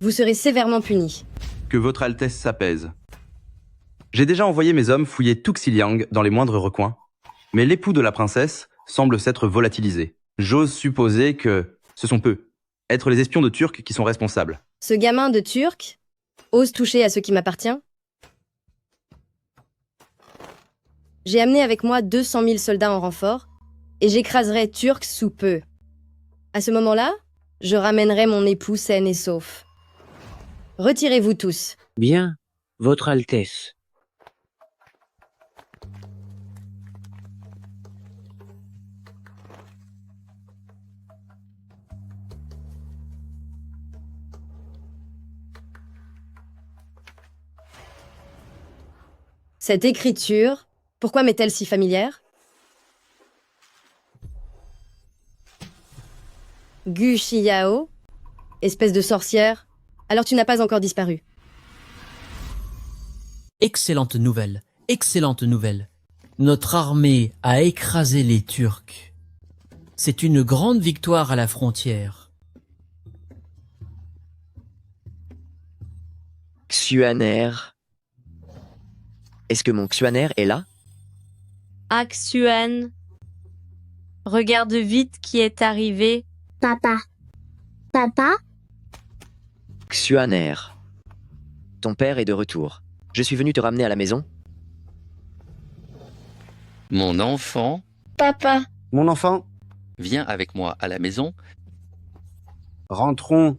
vous serez sévèrement puni. Que votre Altesse s'apaise. J'ai déjà envoyé mes hommes fouiller tout Xiliang dans les moindres recoins, mais l'époux de la princesse semble s'être volatilisé. J'ose supposer que ce sont peu, être les espions de Turcs qui sont responsables. Ce gamin de Turc ose toucher à ce qui m'appartient? J'ai amené avec moi 200 000 soldats en renfort, et j'écraserai Turcs sous peu. À ce moment-là, je ramènerai mon époux sain et sauf. Retirez-vous tous. Bien, Votre Altesse. Cette écriture, pourquoi m'est-elle si familière? Gu Xiao, espèce de sorcière, alors tu n'as pas encore disparu. Excellente nouvelle, excellente nouvelle. Notre armée a écrasé les Turcs. C'est une grande victoire à la frontière. Xuaner. Est-ce que mon Xuaner est là? Axuan, regarde vite qui est arrivé. Papa. Papa? Xuaner. Ton père est de retour. Je suis venu te ramener à la maison. Mon enfant, Papa. Mon enfant, viens avec moi à la maison. rentrons.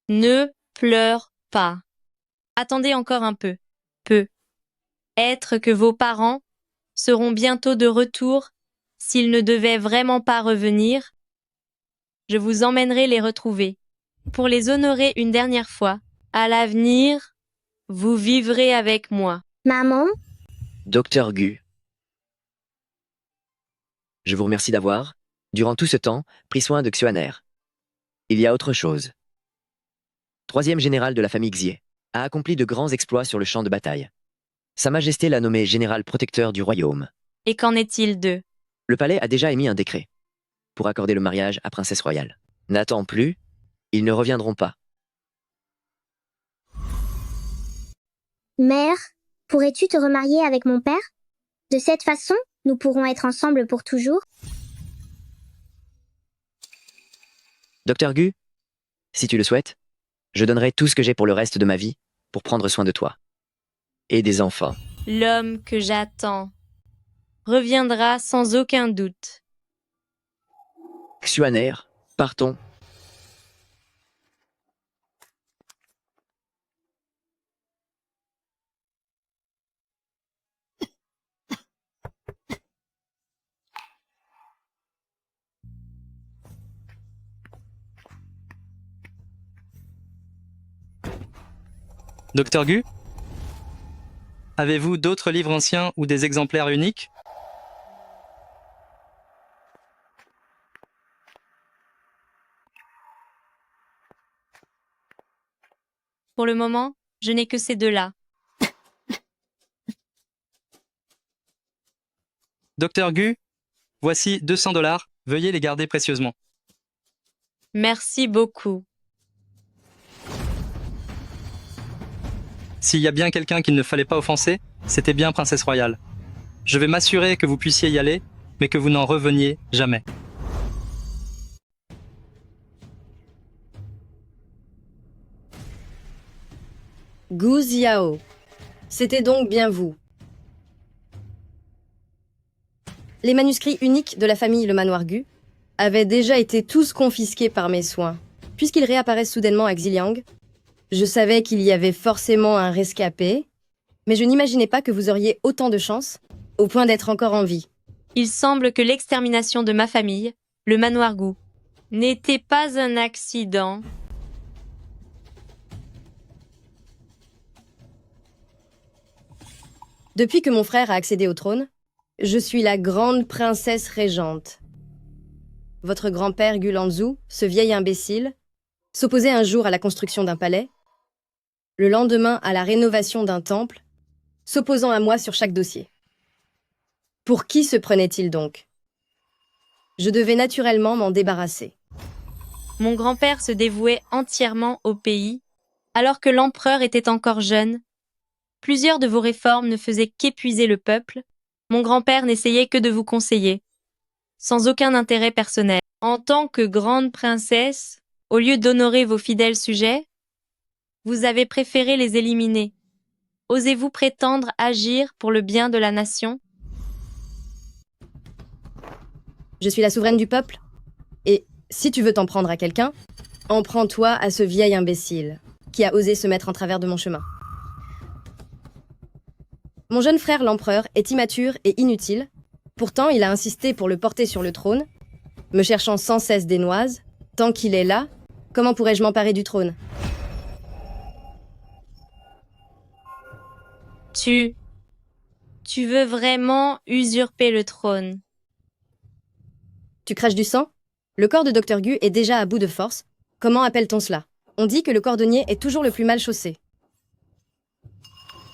Ne pleure pas. Attendez encore un peu. Être que vos parents seront bientôt de retour s'ils ne devaient vraiment pas revenir. Je vous emmènerai les retrouver. Pour les honorer une dernière fois, à l'avenir, vous vivrez avec moi. Maman? Docteur Gu. Je vous remercie d'avoir, durant tout ce temps, pris soin de Xuaner. Il y a autre chose. 3e général de la famille Xie, a accompli de grands exploits sur le champ de bataille. Sa Majesté l'a nommé général protecteur du royaume. Et qu'en est-il d'eux? Le palais a déjà émis un décret pour accorder le mariage à Princesse Royale. N'attends plus, ils ne reviendront pas. Mère, pourrais-tu te remarier avec mon père? De cette façon, nous pourrons être ensemble pour toujours. Docteur Gu, si tu le souhaites, Je donnerai tout ce que j'ai pour le reste de ma vie pour prendre soin de toi. Et des enfants. L'homme que j'attends reviendra sans aucun doute. Xuaner, partons. Docteur Gu? Avez-vous d'autres livres anciens ou des exemplaires uniques? Pour le moment, je n'ai que ces deux-là. Docteur Gu, voici 200 $. Veuillez les garder précieusement. Merci beaucoup. S'il y a bien quelqu'un qu'il ne fallait pas offenser, c'était bien Princesse Royale. Je vais m'assurer que vous puissiez y aller, mais que vous n'en reveniez jamais. Gu Xiao. C'était donc bien vous. Les manuscrits uniques de la famille Le Manoir Gu avaient déjà été tous confisqués par mes soins. Puisqu'ils réapparaissent soudainement à Xiliang, je savais qu'il y avait forcément un rescapé, mais je n'imaginais pas que vous auriez autant de chance, au point d'être encore en vie. Il semble que l'extermination de ma famille, le Manoir Gu, n'était pas un accident. Depuis que mon frère a accédé au trône, je suis la grande princesse régente. Votre grand-père Gulanzu, ce vieil imbécile, s'opposait un jour à la construction d'un palais, le lendemain à la rénovation d'un temple, s'opposant à moi sur chaque dossier. Pour qui se prenait-il donc? Je devais naturellement m'en débarrasser. Mon grand-père se dévouait entièrement au pays, alors que l'empereur était encore jeune. Plusieurs de vos réformes ne faisaient qu'épuiser le peuple. Mon grand-père n'essayait que de vous conseiller, sans aucun intérêt personnel. En tant que grande princesse, au lieu d'honorer vos fidèles sujets, vous avez préféré les éliminer. Osez-vous prétendre agir pour le bien de la nation? Je suis la souveraine du peuple, et si tu veux t'en prendre à quelqu'un, en prends-toi à ce vieil imbécile qui a osé se mettre en travers de mon chemin. Mon jeune frère l'empereur est immature et inutile, pourtant il a insisté pour le porter sur le trône, me cherchant sans cesse des noises. Tant qu'il est là, comment pourrais-je m'emparer du trône? Tu veux vraiment usurper le trône? Tu craches du sang? Le corps de Dr Gu est déjà à bout de force. Comment appelle-t-on cela? On dit que le cordonnier est toujours le plus mal chaussé.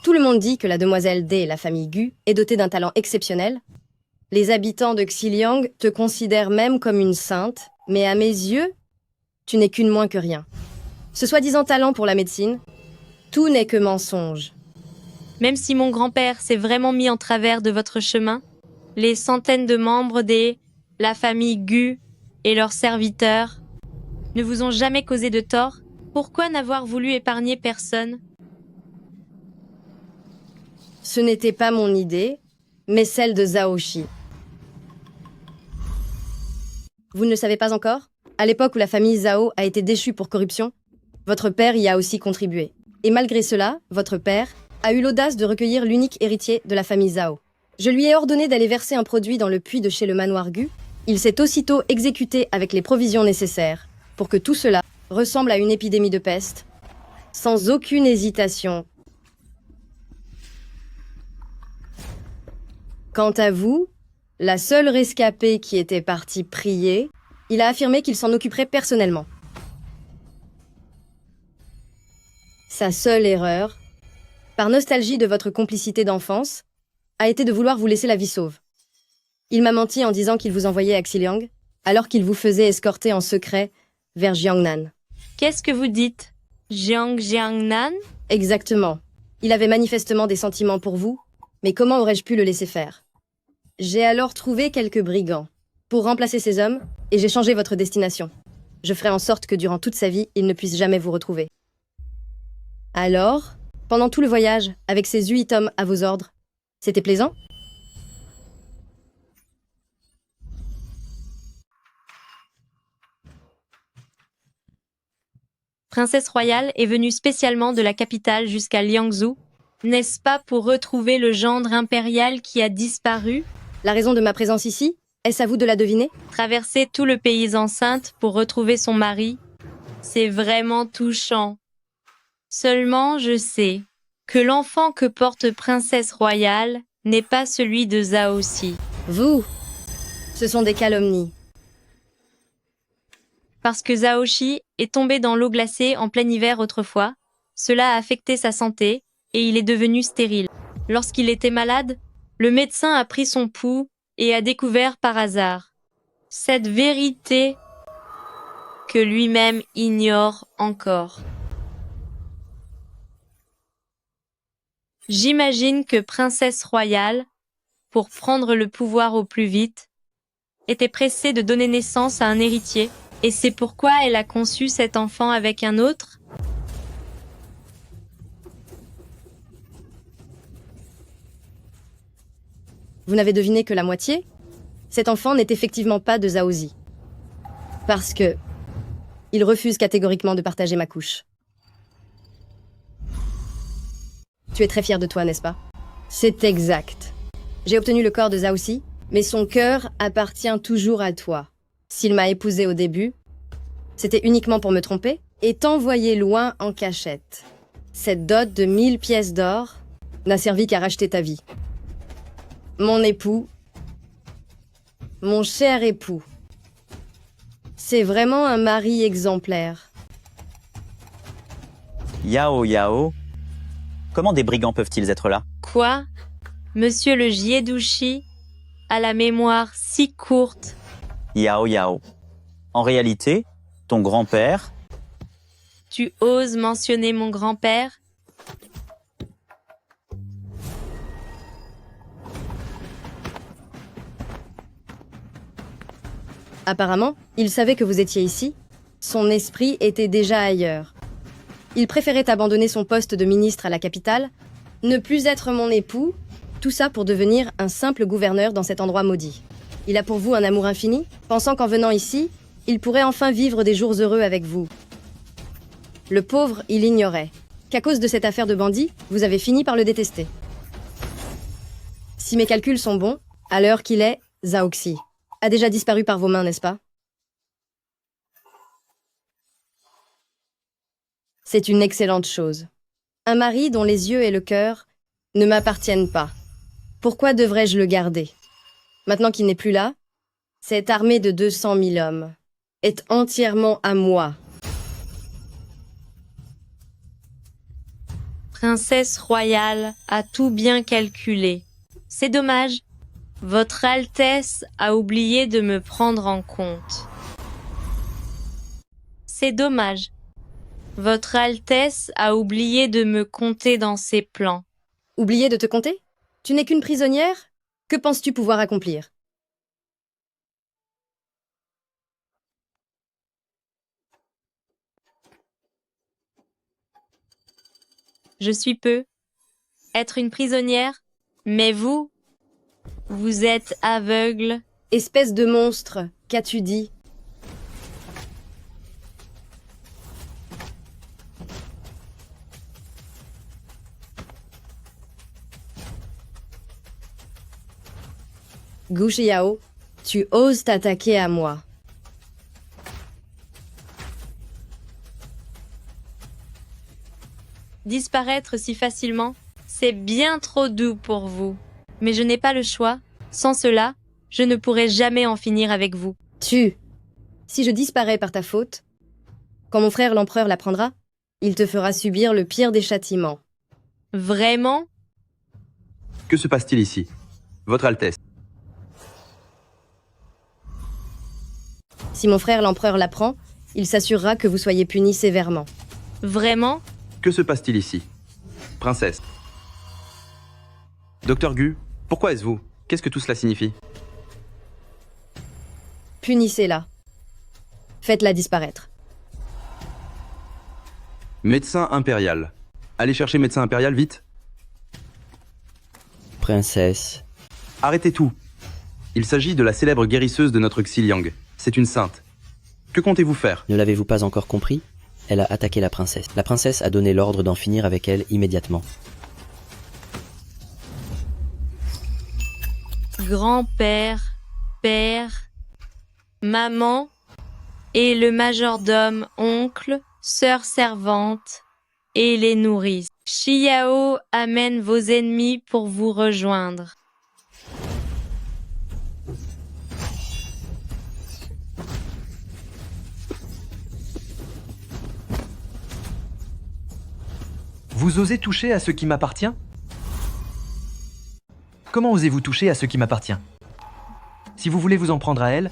Tout le monde dit que la demoiselle D, la famille Gu, est dotée d'un talent exceptionnel. Les habitants de Xiliang te considèrent même comme une sainte, mais à mes yeux, tu n'es qu'une moins que rien. Ce soi-disant talent pour la médecine, tout n'est que mensonge. Même si mon grand-père s'est vraiment mis en travers de votre chemin, les centaines de membres la famille Gu et leurs serviteurs ne vous ont jamais causé de tort. Pourquoi n'avoir voulu épargner personne? Ce n'était pas mon idée, mais celle de Zhaoxi. Vous ne le savez pas encore? À l'époque où la famille Zhao a été déchue pour corruption, votre père y a aussi contribué. Et malgré cela, votre père a eu l'audace de recueillir l'unique héritier de la famille Zhao. Je lui ai ordonné d'aller verser un produit dans le puits de chez le manoir Gu. Il s'est aussitôt exécuté avec les provisions nécessaires pour que tout cela ressemble à une épidémie de peste, sans aucune hésitation. Quant à vous, la seule rescapée qui était partie prier, il a affirmé qu'il s'en occuperait personnellement. Sa seule erreur, par nostalgie de votre complicité d'enfance, a été de vouloir vous laisser la vie sauve. Il m'a menti en disant qu'il vous envoyait à Xiliang, alors qu'il vous faisait escorter en secret vers Jiangnan. Qu'est-ce que vous dites? Jiangnan? Exactement. Il avait manifestement des sentiments pour vous, mais comment aurais-je pu le laisser faire? J'ai alors trouvé quelques brigands pour remplacer ces hommes, et j'ai changé votre destination. Je ferai en sorte que durant toute sa vie, il ne puisse jamais vous retrouver. Alors, pendant tout le voyage, avec ces 8 hommes à vos ordres, c'était plaisant? Princesse royale est venue spécialement de la capitale jusqu'à Liangzhou, n'est-ce pas pour retrouver le gendre impérial qui a disparu? La raison de ma présence ici, est-ce à vous de la deviner? Traverser tout le pays enceinte pour retrouver son mari, c'est vraiment touchant. Seulement, je sais que l'enfant que porte Princesse royale n'est pas celui de Zhaoxi. Vous, ce sont des calomnies. Parce que Zhaoxi est tombé dans l'eau glacée en plein hiver autrefois, cela a affecté sa santé et il est devenu stérile. Lorsqu'il était malade, le médecin a pris son pouls et a découvert par hasard cette vérité que lui-même ignore encore. J'imagine que Princesse royale, pour prendre le pouvoir au plus vite, était pressée de donner naissance à un héritier, et c'est pourquoi elle a conçu cet enfant avec un autre? Vous n'avez deviné que la moitié? Cet enfant n'est effectivement pas de Zhaoxi. Parce que il refuse catégoriquement de partager ma couche. Tu es très fier de toi, n'est-ce pas? C'est exact. J'ai obtenu le corps de Zhaoxi, mais son cœur appartient toujours à toi. S'il m'a épousée au début, c'était uniquement pour me tromper et t'envoyer loin en cachette. Cette dot de 1000 pièces d'or n'a servi qu'à racheter ta vie. Mon époux, mon cher époux, c'est vraiment un mari exemplaire. Yao, comment des brigands peuvent-ils être là? Quoi? Monsieur le Jiedouchi a la mémoire si courte. Yao. En réalité, ton grand-père... Tu oses mentionner mon grand-père? Apparemment, il savait que vous étiez ici. Son esprit était déjà ailleurs. Il préférait abandonner son poste de ministre à la capitale, ne plus être mon époux, tout ça pour devenir un simple gouverneur dans cet endroit maudit. Il a pour vous un amour infini, pensant qu'en venant ici, il pourrait enfin vivre des jours heureux avec vous. Le pauvre, il ignorait qu'à cause de cette affaire de bandit, vous avez fini par le détester. Si mes calculs sont bons, à l'heure qu'il est, Zhaoxi a déjà disparu par vos mains, n'est-ce pas? C'est une excellente chose. Un mari dont les yeux et le cœur ne m'appartiennent pas. Pourquoi devrais-je le garder? Maintenant qu'il n'est plus là, cette armée de 200 000 hommes est entièrement à moi. Princesse royale a tout bien calculé. C'est dommage. Votre Altesse a oublié de me prendre en compte. C'est dommage. Votre Altesse a oublié de me compter dans ses plans. Oublié de te compter? Tu n'es qu'une prisonnière? Que penses-tu pouvoir accomplir? Je suis peu. Être une prisonnière? Mais vous êtes aveugle. Espèce de monstre, qu'as-tu dit? Gu Xiao, tu oses t'attaquer à moi. Disparaître si facilement, c'est bien trop doux pour vous. Mais je n'ai pas le choix. Sans cela, je ne pourrai jamais en finir avec vous. Si je disparais par ta faute, quand mon frère l'empereur l'apprendra, il te fera subir le pire des châtiments. Vraiment? Que se passe-t-il ici? Votre Altesse. Si mon frère l'empereur l'apprend, il s'assurera que vous soyez punis sévèrement. Vraiment? Que se passe-t-il ici? Princesse. Docteur Gu, pourquoi est-ce vous? Qu'est-ce que tout cela signifie? Punissez-la. Faites-la disparaître. Médecin impérial. Allez chercher médecin impérial, vite. Princesse. Arrêtez tout. Il s'agit de la célèbre guérisseuse de notre Xiliang. C'est une sainte. Que comptez-vous faire? Ne l'avez-vous pas encore compris? Elle a attaqué la princesse. La princesse a donné l'ordre d'en finir avec elle immédiatement. Grand-père, père, maman et le majordome, oncle, sœur servante et les nourrices. Xiao amène vos ennemis pour vous rejoindre. Vous osez toucher à ce qui m'appartient? Comment osez-vous toucher à ce qui m'appartient? Si vous voulez vous en prendre à elle,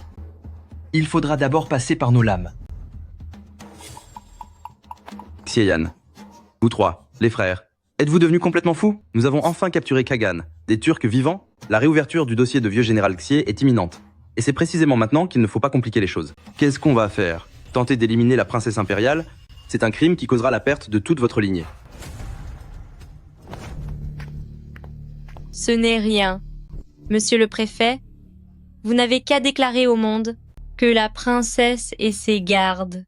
il faudra d'abord passer par nos lames. Xieyan. Vous trois, les frères, êtes-vous devenus complètement fous? Nous avons enfin capturé Kagan, des Turcs vivants. La réouverture du dossier de vieux général Xie est imminente. Et c'est précisément maintenant qu'il ne faut pas compliquer les choses. Qu'est-ce qu'on va faire? Tenter d'éliminer la princesse impériale? C'est un crime qui causera la perte de toute votre lignée. Ce n'est rien. Monsieur le préfet, vous n'avez qu'à déclarer au monde que la princesse et ses gardes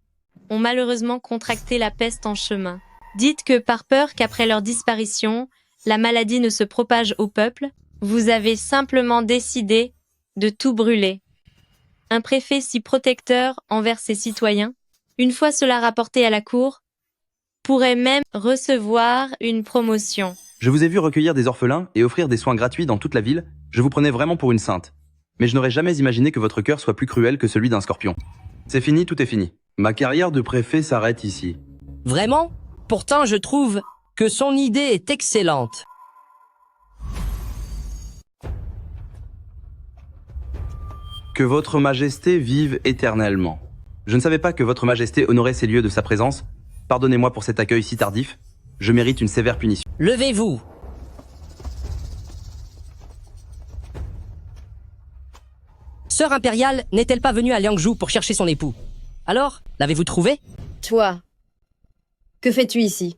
ont malheureusement contracté la peste en chemin. Dites que par peur qu'après leur disparition, la maladie ne se propage au peuple, vous avez simplement décidé de tout brûler. Un préfet si protecteur envers ses citoyens, une fois cela rapporté à la cour, pourrait même recevoir une promotion. Je vous ai vu recueillir des orphelins et offrir des soins gratuits dans toute la ville. Je vous prenais vraiment pour une sainte. Mais je n'aurais jamais imaginé que votre cœur soit plus cruel que celui d'un scorpion. C'est fini, tout est fini. Ma carrière de préfet s'arrête ici. Vraiment? Pourtant, je trouve que son idée est excellente. Que votre majesté vive éternellement. Je ne savais pas que votre majesté honorait ces lieux de sa présence. Pardonnez-moi pour cet accueil si tardif. Je mérite une sévère punition. Levez-vous. Sœur impériale n'est-elle pas venue à Liangzhou pour chercher son époux? Alors, l'avez-vous trouvé? Toi, que fais-tu ici?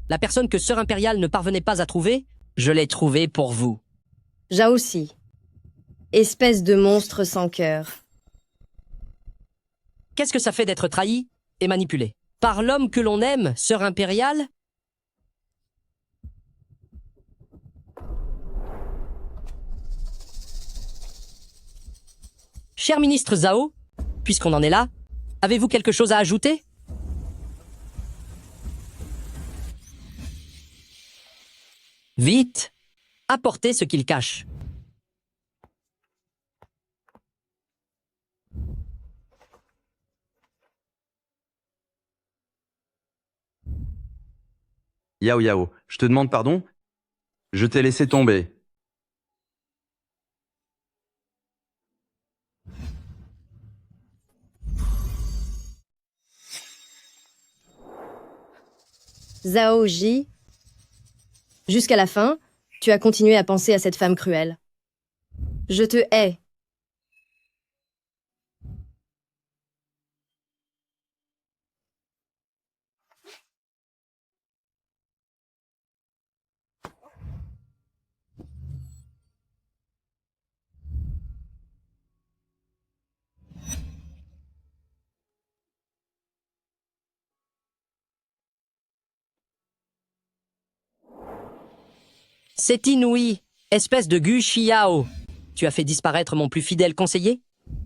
La personne que Sœur impériale ne parvenait pas à trouver, je l'ai trouvée pour vous. Zhao Xi. Espèce de monstre sans cœur. Qu'est-ce que ça fait d'être trahi et manipulé? Par l'homme que l'on aime, Sœur impériale? Cher ministre Zhao, puisqu'on en est là, avez-vous quelque chose à ajouter? Vite, apportez ce qu'il cache. Yao Yao, je te demande pardon? Je t'ai laissé tomber. Zhao Ji, jusqu'à la fin, tu as continué à penser à cette femme cruelle. Je te hais. C'est inouï, espèce de Gu Xiao. Tu as fait disparaître mon plus fidèle conseiller?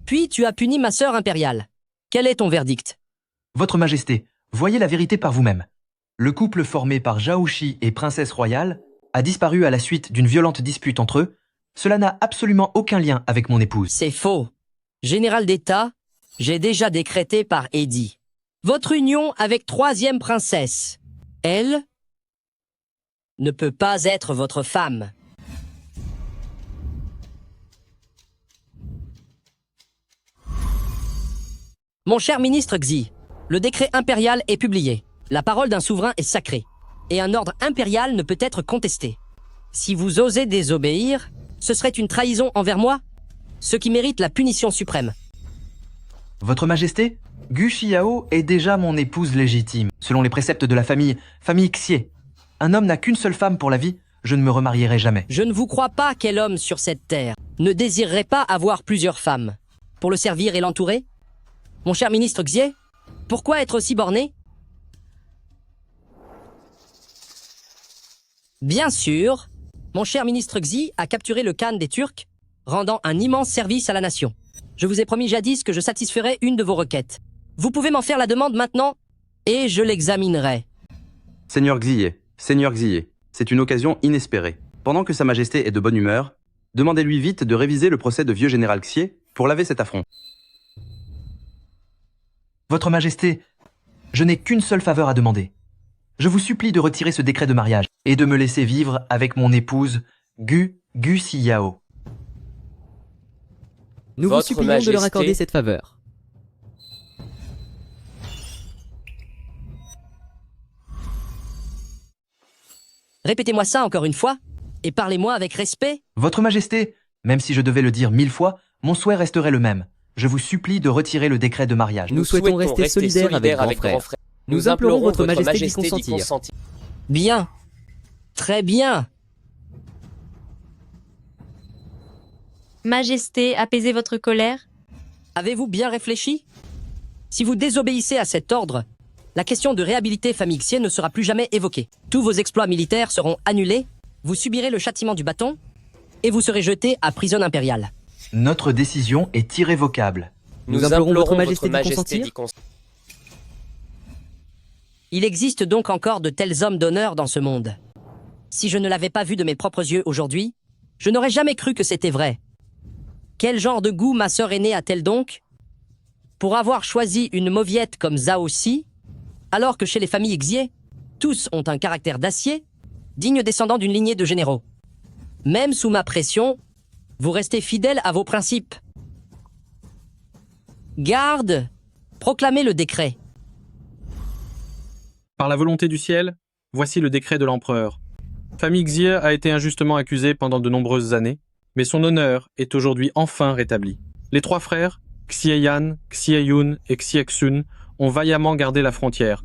Puis tu as puni ma sœur impériale. Quel est ton verdict? Votre Majesté, voyez la vérité par vous-même. Le couple formé par Zhao Xi et Princesse Royale a disparu à la suite d'une violente dispute entre eux. Cela n'a absolument aucun lien avec mon épouse. C'est faux. Général d'État, j'ai déjà décrété par édit. Votre union avec troisième princesse, elle, ne peut pas être votre femme. Mon cher ministre Xi, le décret impérial est publié. La parole d'un souverain est sacrée. Et un ordre impérial ne peut être contesté. Si vous osez désobéir, Ce serait une trahison envers moi, ce qui mérite la punition suprême. Votre Majesté, Gu Xiao est déjà mon épouse légitime, selon les préceptes de la famille Xie. Un homme n'a qu'une seule femme pour la vie, je ne me remarierai jamais. Je ne vous crois pas quel homme sur cette terre ne désirerait pas avoir plusieurs femmes. Pour le servir et l'entourer? Mon cher ministre Xie, pourquoi être aussi borné? Bien sûr, mon cher ministre Xi a capturé le Khan des Turcs, rendant un immense service à la nation. Je vous ai promis jadis que je satisferais une de vos requêtes. Vous pouvez m'en faire la demande maintenant, et je l'examinerai. Seigneur Xie, c'est une occasion inespérée. Pendant que Sa Majesté est de bonne humeur, demandez-lui vite de réviser le procès de vieux général Xie pour laver cet affront. Votre Majesté, je n'ai qu'une seule faveur à demander. Je vous supplie de retirer ce décret de mariage et de me laisser vivre avec mon épouse Gu Xiao. Nous vous supplions de leur accorder cette faveur. Répétez-moi ça encore une fois, et parlez-moi avec respect. Votre Majesté, même si je devais le dire 1000 fois, mon souhait resterait le même. Je vous supplie de retirer le décret de mariage. Nous souhaitons rester solidaires avec grand frère. Nous implorons votre Majesté d'y consentir. Bien. Très bien. Majesté, apaisez votre colère. Avez-vous bien réfléchi? Si vous désobéissez à cet ordre, la question de réhabiliter famille Xie ne sera plus jamais évoquée. Tous vos exploits militaires seront annulés, vous subirez le châtiment du bâton, et vous serez jeté à prison impériale. Notre décision est irrévocable. Nous implorons votre Majesté d'y consentir. Il existe donc encore de tels hommes d'honneur dans ce monde. Si je ne l'avais pas vu de mes propres yeux aujourd'hui, je n'aurais jamais cru que c'était vrai. Quel genre de goût ma sœur aînée a-t-elle donc? Pour avoir choisi une mauviette comme Zhao Xi, alors que chez les familles Xie, tous ont un caractère d'acier, digne descendant d'une lignée de généraux. Même sous ma pression, vous restez fidèles à vos principes. Garde, proclamez le décret. Par la volonté du ciel, voici le décret de l'empereur. Famille Xie a été injustement accusée pendant de nombreuses années, mais son honneur est aujourd'hui enfin rétabli. Les trois frères, Xieyan, Xieyun et Xiexun, ont vaillamment gardé la frontière.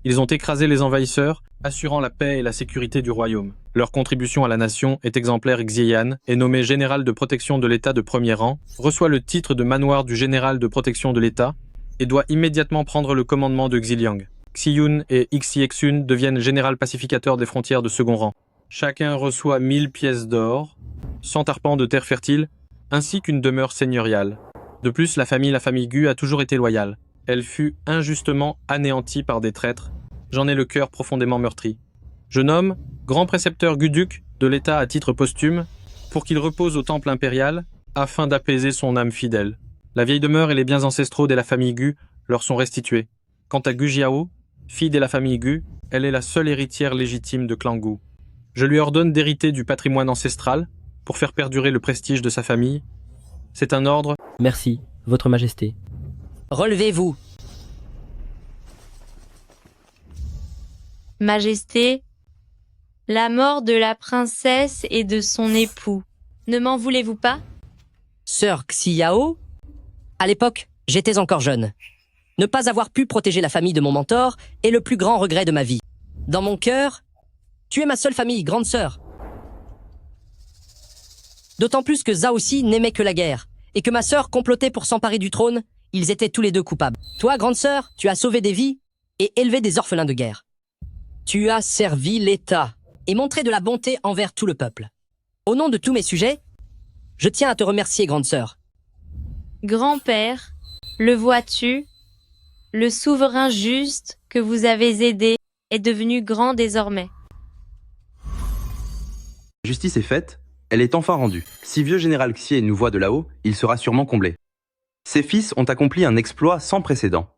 Ils ont écrasé les envahisseurs, assurant la paix et la sécurité du royaume. Leur contribution à la nation est exemplaire. Xieyan est nommé général de protection de l'État de premier rang, reçoit le titre de manoir du général de protection de l'État et doit immédiatement prendre le commandement de Xiliang. Xiyun et Xiexun deviennent général pacificateur des frontières de second rang. Chacun reçoit 1000 pièces d'or, 100 arpents de terre fertile, ainsi qu'une demeure seigneuriale. De plus, la famille Gu a toujours été loyale. Elle fut injustement anéantie par des traîtres. J'en ai le cœur profondément meurtri. Je nomme grand précepteur Guduk de l'État à titre posthume pour qu'il repose au temple impérial afin d'apaiser son âme fidèle. La vieille demeure et les biens ancestraux de la famille Gu leur sont restitués. Quant à Gu Jiao, fille de la famille Gu, elle est la seule héritière légitime de clan Gu. Je lui ordonne d'hériter du patrimoine ancestral pour faire perdurer le prestige de sa famille. C'est un ordre. Merci, votre Majesté. Relevez-vous. Majesté, la mort de la princesse et de son époux. Ne m'en voulez-vous pas? Sœur Xiao, à l'époque, j'étais encore jeune. Ne pas avoir pu protéger la famille de mon mentor est le plus grand regret de ma vie. Dans mon cœur, tu es ma seule famille, grande sœur. D'autant plus que Zhao Xi n'aimait que la guerre, et que ma sœur complotait pour s'emparer du trône, ils étaient tous les deux coupables. Toi, grande sœur, tu as sauvé des vies et élevé des orphelins de guerre. Tu as servi l'État et montré de la bonté envers tout le peuple. Au nom de tous mes sujets, je tiens à te remercier, grande sœur. Grand-père, le vois-tu? Le souverain juste que vous avez aidé est devenu grand désormais. La justice est faite, elle est enfin rendue. Si vieux général Xie nous voit de là-haut, il sera sûrement comblé. Ses fils ont accompli un exploit sans précédent.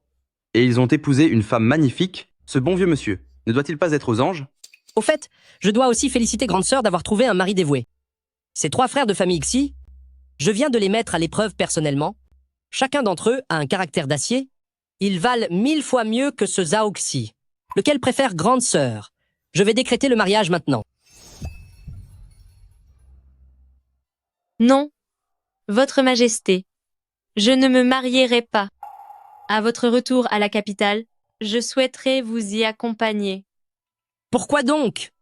Et ils ont épousé une femme magnifique, ce bon vieux monsieur. Ne doit-il pas être aux anges? Au fait, je dois aussi féliciter grande sœur d'avoir trouvé un mari dévoué. Ces trois frères de famille Xi, je viens de les mettre à l'épreuve personnellement. Chacun d'entre eux a un caractère d'acier. Ils valent 1000 fois mieux que ce Zhao Xi. Lequel préfère grande sœur? Je vais décréter le mariage maintenant. Non, Votre Majesté, je ne me marierai pas. À votre retour à la capitale, je souhaiterais vous y accompagner. Pourquoi donc?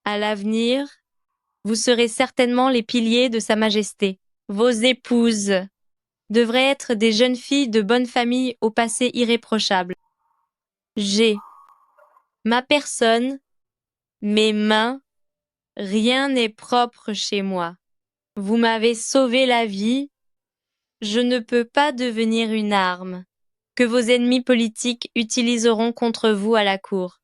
À l'avenir, vous serez certainement les piliers de Sa Majesté. Vos épouses devraient être des jeunes filles de bonne famille au passé irréprochable. J'ai ma personne, mes mains, rien n'est propre chez moi. Vous m'avez sauvé la vie, je ne peux pas devenir une arme que vos ennemis politiques utiliseront contre vous à la cour.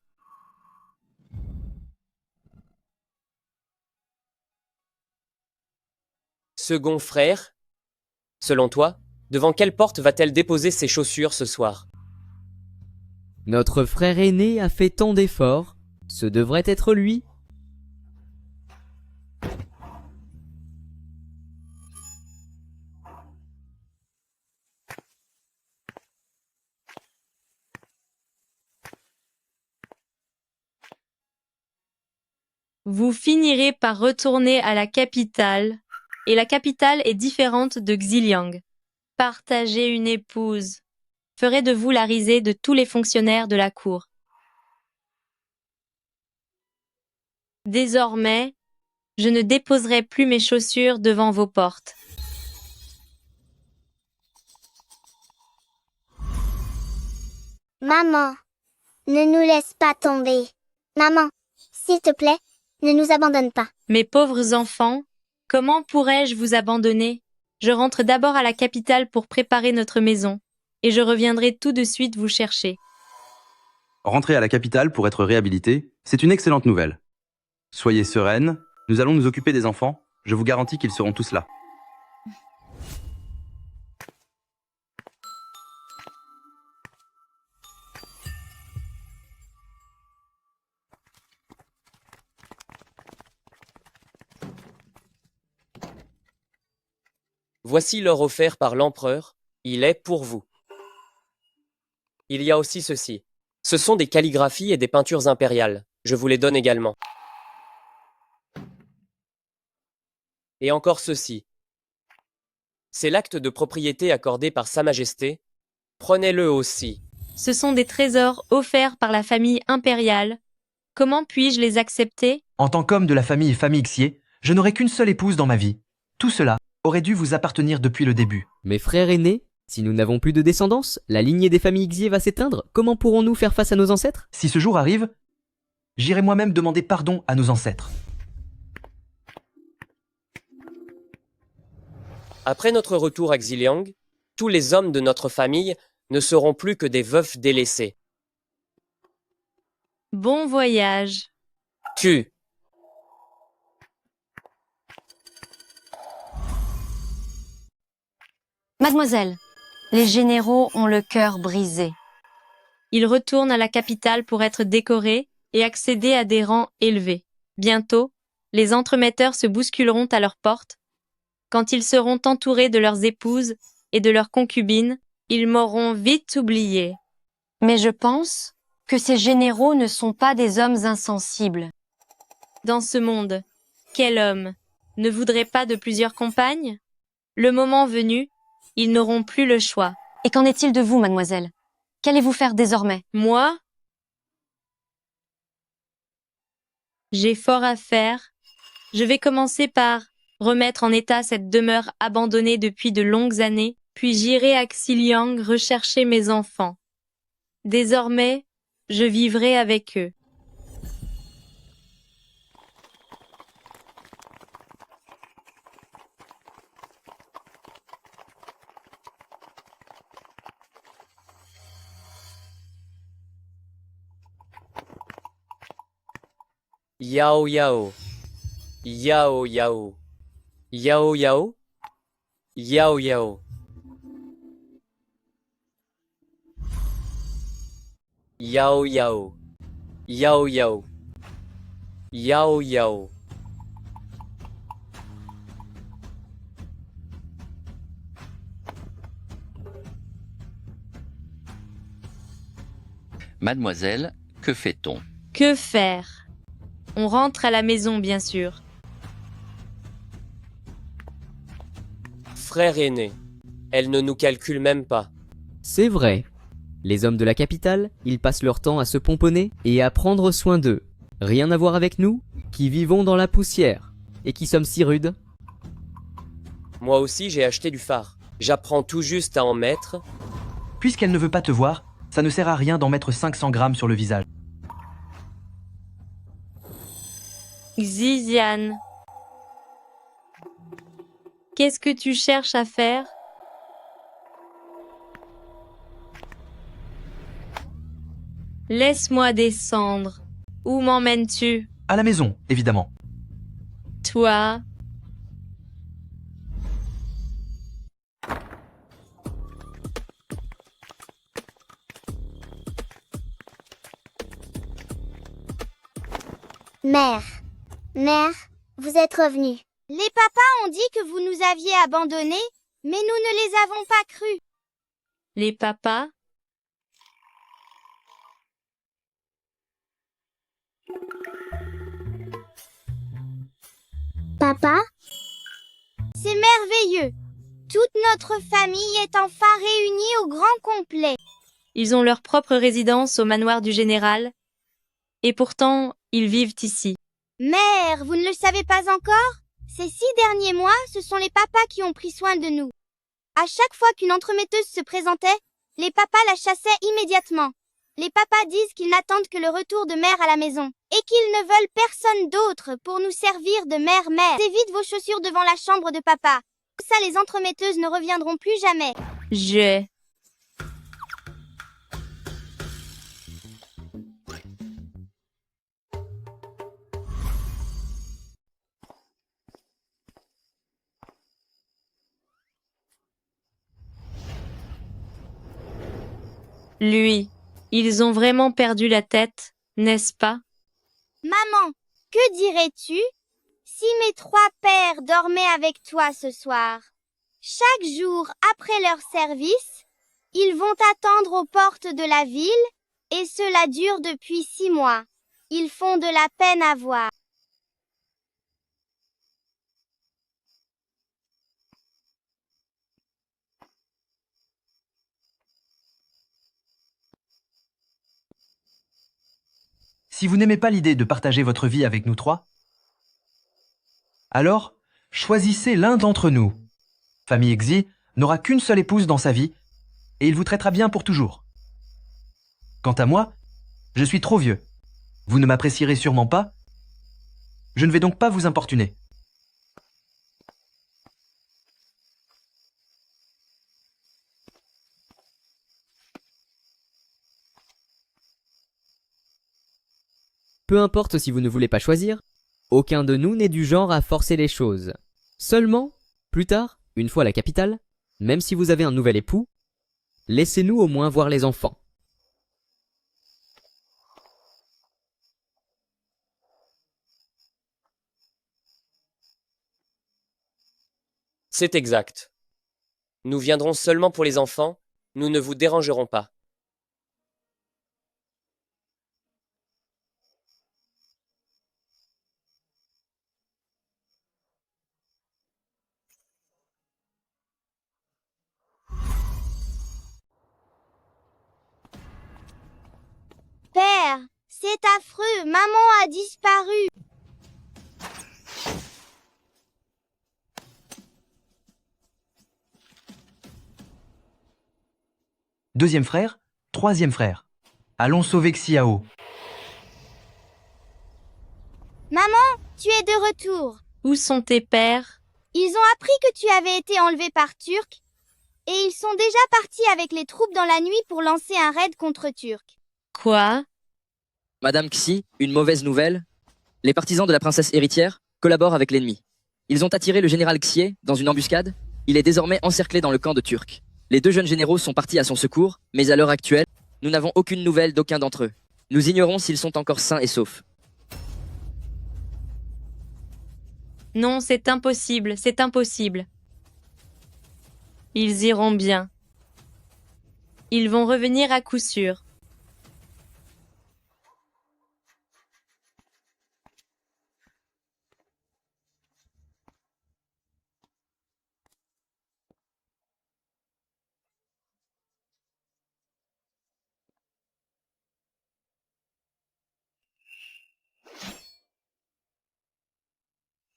Second frère, selon toi, devant quelle porte va-t-elle déposer ses chaussures ce soir? Notre frère aîné a fait tant d'efforts, ce devrait être lui. Vous finirez par retourner à la capitale, et la capitale est différente de Xiliang. Partager une épouse ferait de vous la risée de tous les fonctionnaires de la cour. Désormais, je ne déposerai plus mes chaussures devant vos portes. Maman, ne nous laisse pas tomber. Maman, s'il te plaît, ne nous abandonne pas. Mes pauvres enfants, comment pourrais-je vous abandonner? Je rentre d'abord à la capitale pour préparer notre maison, et je reviendrai tout de suite vous chercher. Rentrer à la capitale pour être réhabilité, c'est une excellente nouvelle. Soyez sereine, nous allons nous occuper des enfants, je vous garantis qu'ils seront tous là. Voici l'or offert par l'empereur, il est pour vous. Il y a aussi ceci. Ce sont des calligraphies et des peintures impériales. Je vous les donne également. Et encore ceci. C'est l'acte de propriété accordé par Sa Majesté. Prenez-le aussi. Ce sont des trésors offerts par la famille impériale. Comment puis-je les accepter? En tant qu'homme de la famille Xier, je n'aurai qu'une seule épouse dans ma vie. Tout cela aurait dû vous appartenir depuis le début. Mes frères aînés, si nous n'avons plus de descendance, la lignée des familles Xier va s'éteindre. Comment pourrons-nous faire face à nos ancêtres? Si ce jour arrive, j'irai moi-même demander pardon à nos ancêtres. Après notre retour à Xiliang, tous les hommes de notre famille ne seront plus que des veufs délaissés. Bon voyage. Tu. Mademoiselle, les généraux ont le cœur brisé. Ils retournent à la capitale pour être décorés et accéder à des rangs élevés. Bientôt, les entremetteurs se bousculeront à leurs portes. Quand ils seront entourés de leurs épouses et de leurs concubines, ils m'auront vite oublié. Mais je pense que ces généraux ne sont pas des hommes insensibles. Dans ce monde, quel homme ne voudrait pas de plusieurs compagnes? Le moment venu, ils n'auront plus le choix. Et qu'en est-il de vous, mademoiselle? Qu'allez-vous faire désormais? Moi? J'ai fort à faire. Je vais commencer par remettre en état cette demeure abandonnée depuis de longues années, puis j'irai à Xiliang rechercher mes enfants. Désormais, je vivrai avec eux. Yao Yao. Yao Yao. Yao Yao. Yao Yao. Yao Yao. Yao Yao. Yao Yao. Mademoiselle, que fait-on? Que faire? On rentre à la maison, bien sûr. Frère aîné, elle ne nous calcule même pas. C'est vrai. Les hommes de la capitale, ils passent leur temps à se pomponner et à prendre soin d'eux. Rien à voir avec nous, qui vivons dans la poussière, et qui sommes si rudes. Moi aussi, j'ai acheté du phare. J'apprends tout juste à en mettre. Puisqu'elle ne veut pas te voir, ça ne sert à rien d'en mettre 500 grammes sur le visage. Xiziane. Qu'est-ce que tu cherches à faire? Laisse-moi descendre. Où m'emmènes-tu? À la maison, évidemment. Toi? Mère, vous êtes revenue. Les papas ont dit que vous nous aviez abandonnés, mais nous ne les avons pas crus. Les papas? Papa? C'est merveilleux. Toute notre famille est enfin réunie au grand complet. Ils ont leur propre résidence au manoir du général. Et pourtant, ils vivent ici. Mère, vous ne le savez pas encore? Ces 6 derniers mois, ce sont les papas qui ont pris soin de nous. À chaque fois qu'une entremetteuse se présentait, les papas la chassaient immédiatement. Les papas disent qu'ils n'attendent que le retour de mère à la maison, et qu'ils ne veulent personne d'autre pour nous servir de mère-mère. Évite vos chaussures devant la chambre de papa. Comme ça, les entremetteuses ne reviendront plus jamais. Lui, ils ont vraiment perdu la tête, n'est-ce pas? Maman, que dirais-tu si mes 3 pères dormaient avec toi ce soir? Chaque jour après leur service, ils vont attendre aux portes de la ville, et cela dure depuis 6 mois. Ils font de la peine à voir. Si vous n'aimez pas l'idée de partager votre vie avec nous 3, alors choisissez l'un d'entre nous. Famille Xie n'aura qu'une seule épouse dans sa vie, et il vous traitera bien pour toujours. Quant à moi, je suis trop vieux. Vous ne m'apprécierez sûrement pas. Je ne vais donc pas vous importuner. Peu importe si vous ne voulez pas choisir, aucun de nous n'est du genre à forcer les choses. Seulement, plus tard, une fois à la capitale, même si vous avez un nouvel époux, laissez-nous au moins voir les enfants. C'est exact. Nous viendrons seulement pour les enfants, nous ne vous dérangerons pas. Père, c'est affreux, maman a disparu. Deuxième frère, troisième frère. Allons sauver Xiao. Maman, tu es de retour. Où sont tes pères? Ils ont appris que tu avais été enlevé par Turc, et ils sont déjà partis avec les troupes dans la nuit pour lancer un raid contre Turc. Quoi? Madame Xi, une mauvaise nouvelle. Les partisans de la princesse héritière collaborent avec l'ennemi. Ils ont attiré le général Xie dans une embuscade. Il est désormais encerclé dans le camp de Turc. Les 2 jeunes généraux sont partis à son secours, mais à l'heure actuelle, nous n'avons aucune nouvelle d'aucun d'entre eux. Nous ignorons s'ils sont encore sains et saufs. Non, c'est impossible, c'est impossible. Ils iront bien. Ils vont revenir à coup sûr.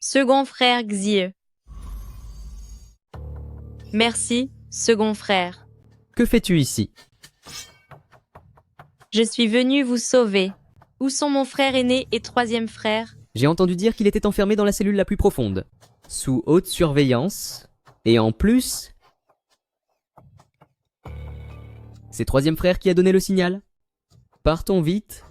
Second frère Xie. Merci, second frère. Que fais-tu ici? Je suis venu vous sauver. Où sont mon frère aîné et troisième frère? J'ai entendu dire qu'il était enfermé dans la cellule la plus profonde, sous haute surveillance, et en plus... C'est troisième frère qui a donné le signal. Partons vite.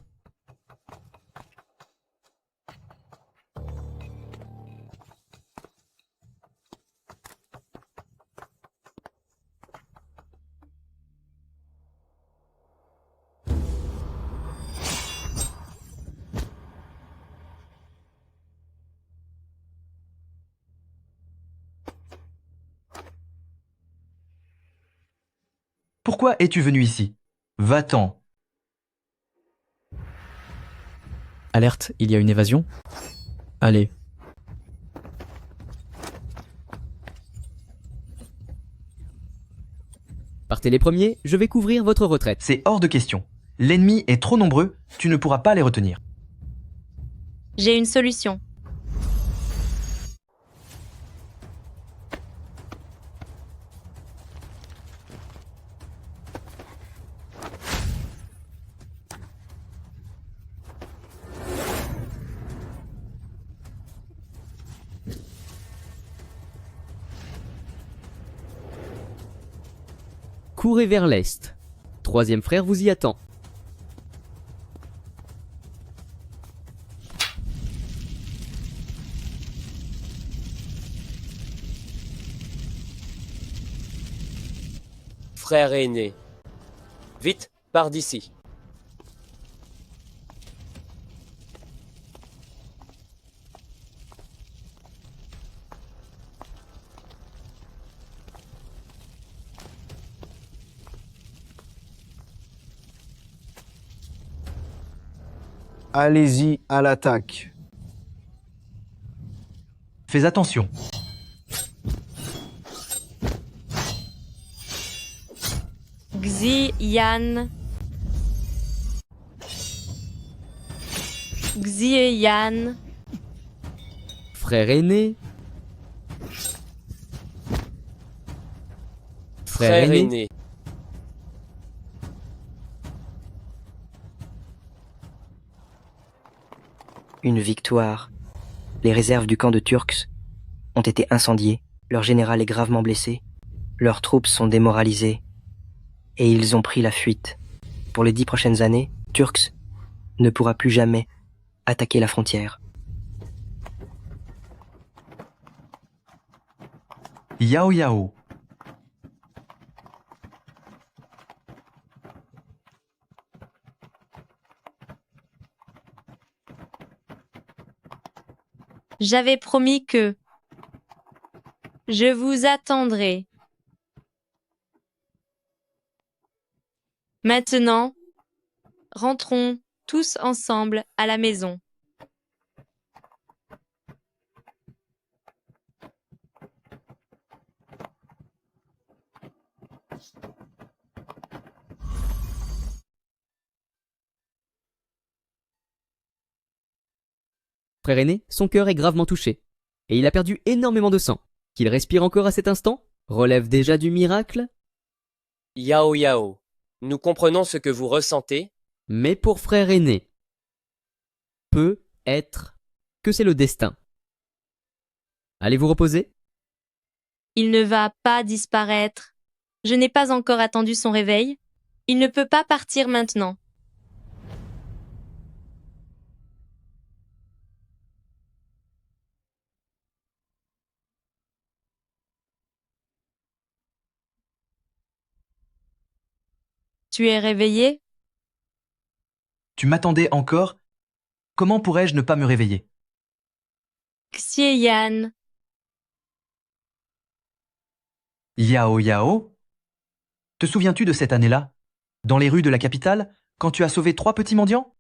Pourquoi es-tu venu ici? Va-t'en. Alerte, il y a une évasion. Allez. Partez les premiers, je vais couvrir votre retraite. C'est hors de question. L'ennemi est trop nombreux, tu ne pourras pas les retenir. J'ai une solution. Courez vers l'est. Troisième frère vous y attend. Frère aîné. Vite, pars d'ici. Allez-y à l'attaque. Fais attention. Xi Yan. Xie Yan. Frère aîné. Frère aîné. Une victoire. Les réserves du camp de Turks ont été incendiées, leur général est gravement blessé, leurs troupes sont démoralisées, et ils ont pris la fuite. Pour les 10 prochaines années, Turks ne pourra plus jamais attaquer la frontière. Yao Yao. J'avais promis que je vous attendrai. Maintenant, rentrons tous ensemble à la maison. Frère aîné, son cœur est gravement touché, et il a perdu énormément de sang. Qu'il respire encore à cet instant relève déjà du miracle. Yao Yao, nous comprenons ce que vous ressentez. Mais pour frère aîné, peut être que c'est le destin. Allez vous reposer. Il ne va pas disparaître. Je n'ai pas encore attendu son réveil. Il ne peut pas partir maintenant. Tu es réveillé? Tu m'attendais encore? Comment pourrais-je ne pas me réveiller? Xie Yan. Yao Yao? Te souviens-tu de cette année-là? Dans les rues de la capitale, quand tu as sauvé 3 petits mendiants?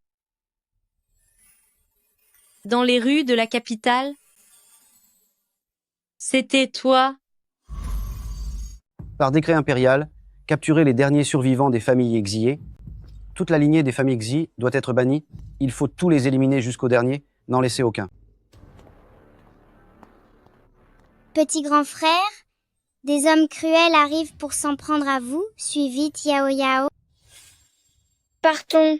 Dans les rues de la capitale? C'était toi? Par décret impérial, capturer les derniers survivants des familles exilées. Toute la lignée des familles Xi doit être bannie. Il faut tous les éliminer jusqu'au dernier, n'en laisser aucun. Petit grand frère, des hommes cruels arrivent pour s'en prendre à vous, suis vite Yao Yao. Partons.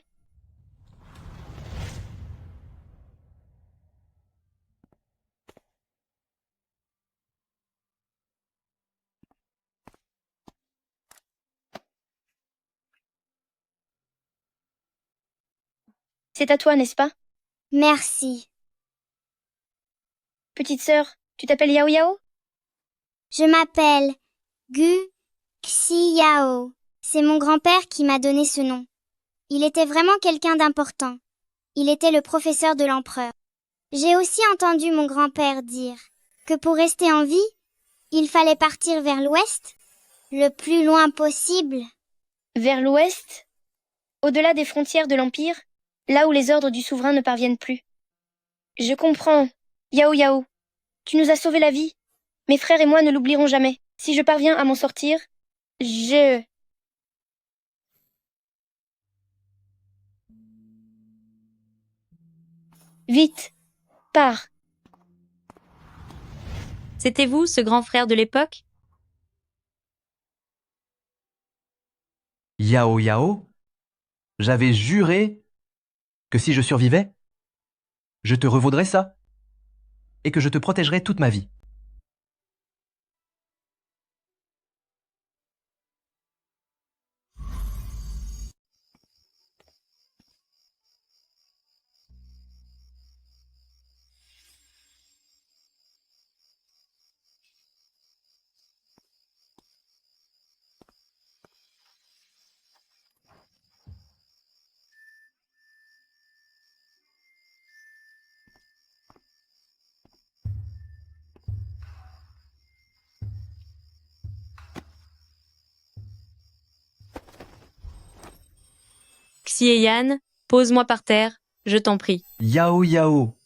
C'est à toi, n'est-ce pas? Merci. Petite sœur, tu t'appelles Yao Yao? Je m'appelle Gu Xi Yao. C'est mon grand-père qui m'a donné ce nom. Il était vraiment quelqu'un d'important. Il était le professeur de l'empereur. J'ai aussi entendu mon grand-père dire que pour rester en vie, il fallait partir vers l'ouest, le plus loin possible. Vers l'ouest? Au-delà des frontières de l'Empire? Là où les ordres du souverain ne parviennent plus. Je comprends. Yao Yao, tu nous as sauvé la vie. Mes frères et moi ne l'oublierons jamais. Si je parviens à m'en sortir, je... Vite, pars. C'était vous, ce grand frère de l'époque? Yao Yao, j'avais juré que si je survivais, je te revaudrais ça, et que je te protégerais toute ma vie. Xieyan, pose-moi par terre, je t'en prie. Yao Yao,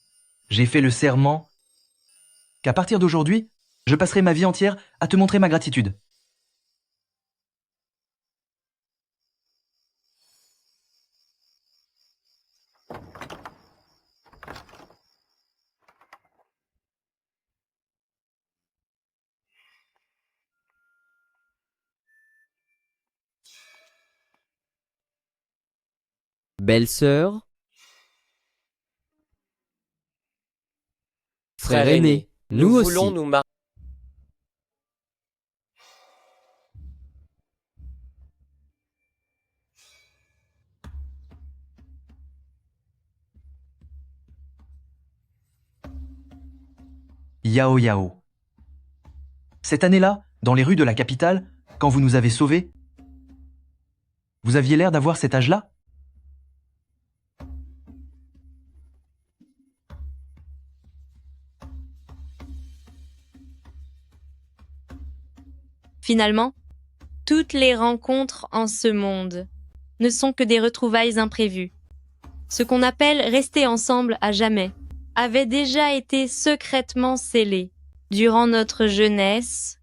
j'ai fait le serment qu'à partir d'aujourd'hui, je passerai ma vie entière à te montrer ma gratitude. Belle-sœur. Frère aîné, nous voulons aussi. nous marier. Yao Yao. Cette année-là, dans les rues de la capitale, quand vous nous avez sauvés, vous aviez l'air d'avoir cet âge-là? Finalement, toutes les rencontres en ce monde ne sont que des retrouvailles imprévues. Ce qu'on appelle rester ensemble à jamais avait déjà été secrètement scellé durant notre jeunesse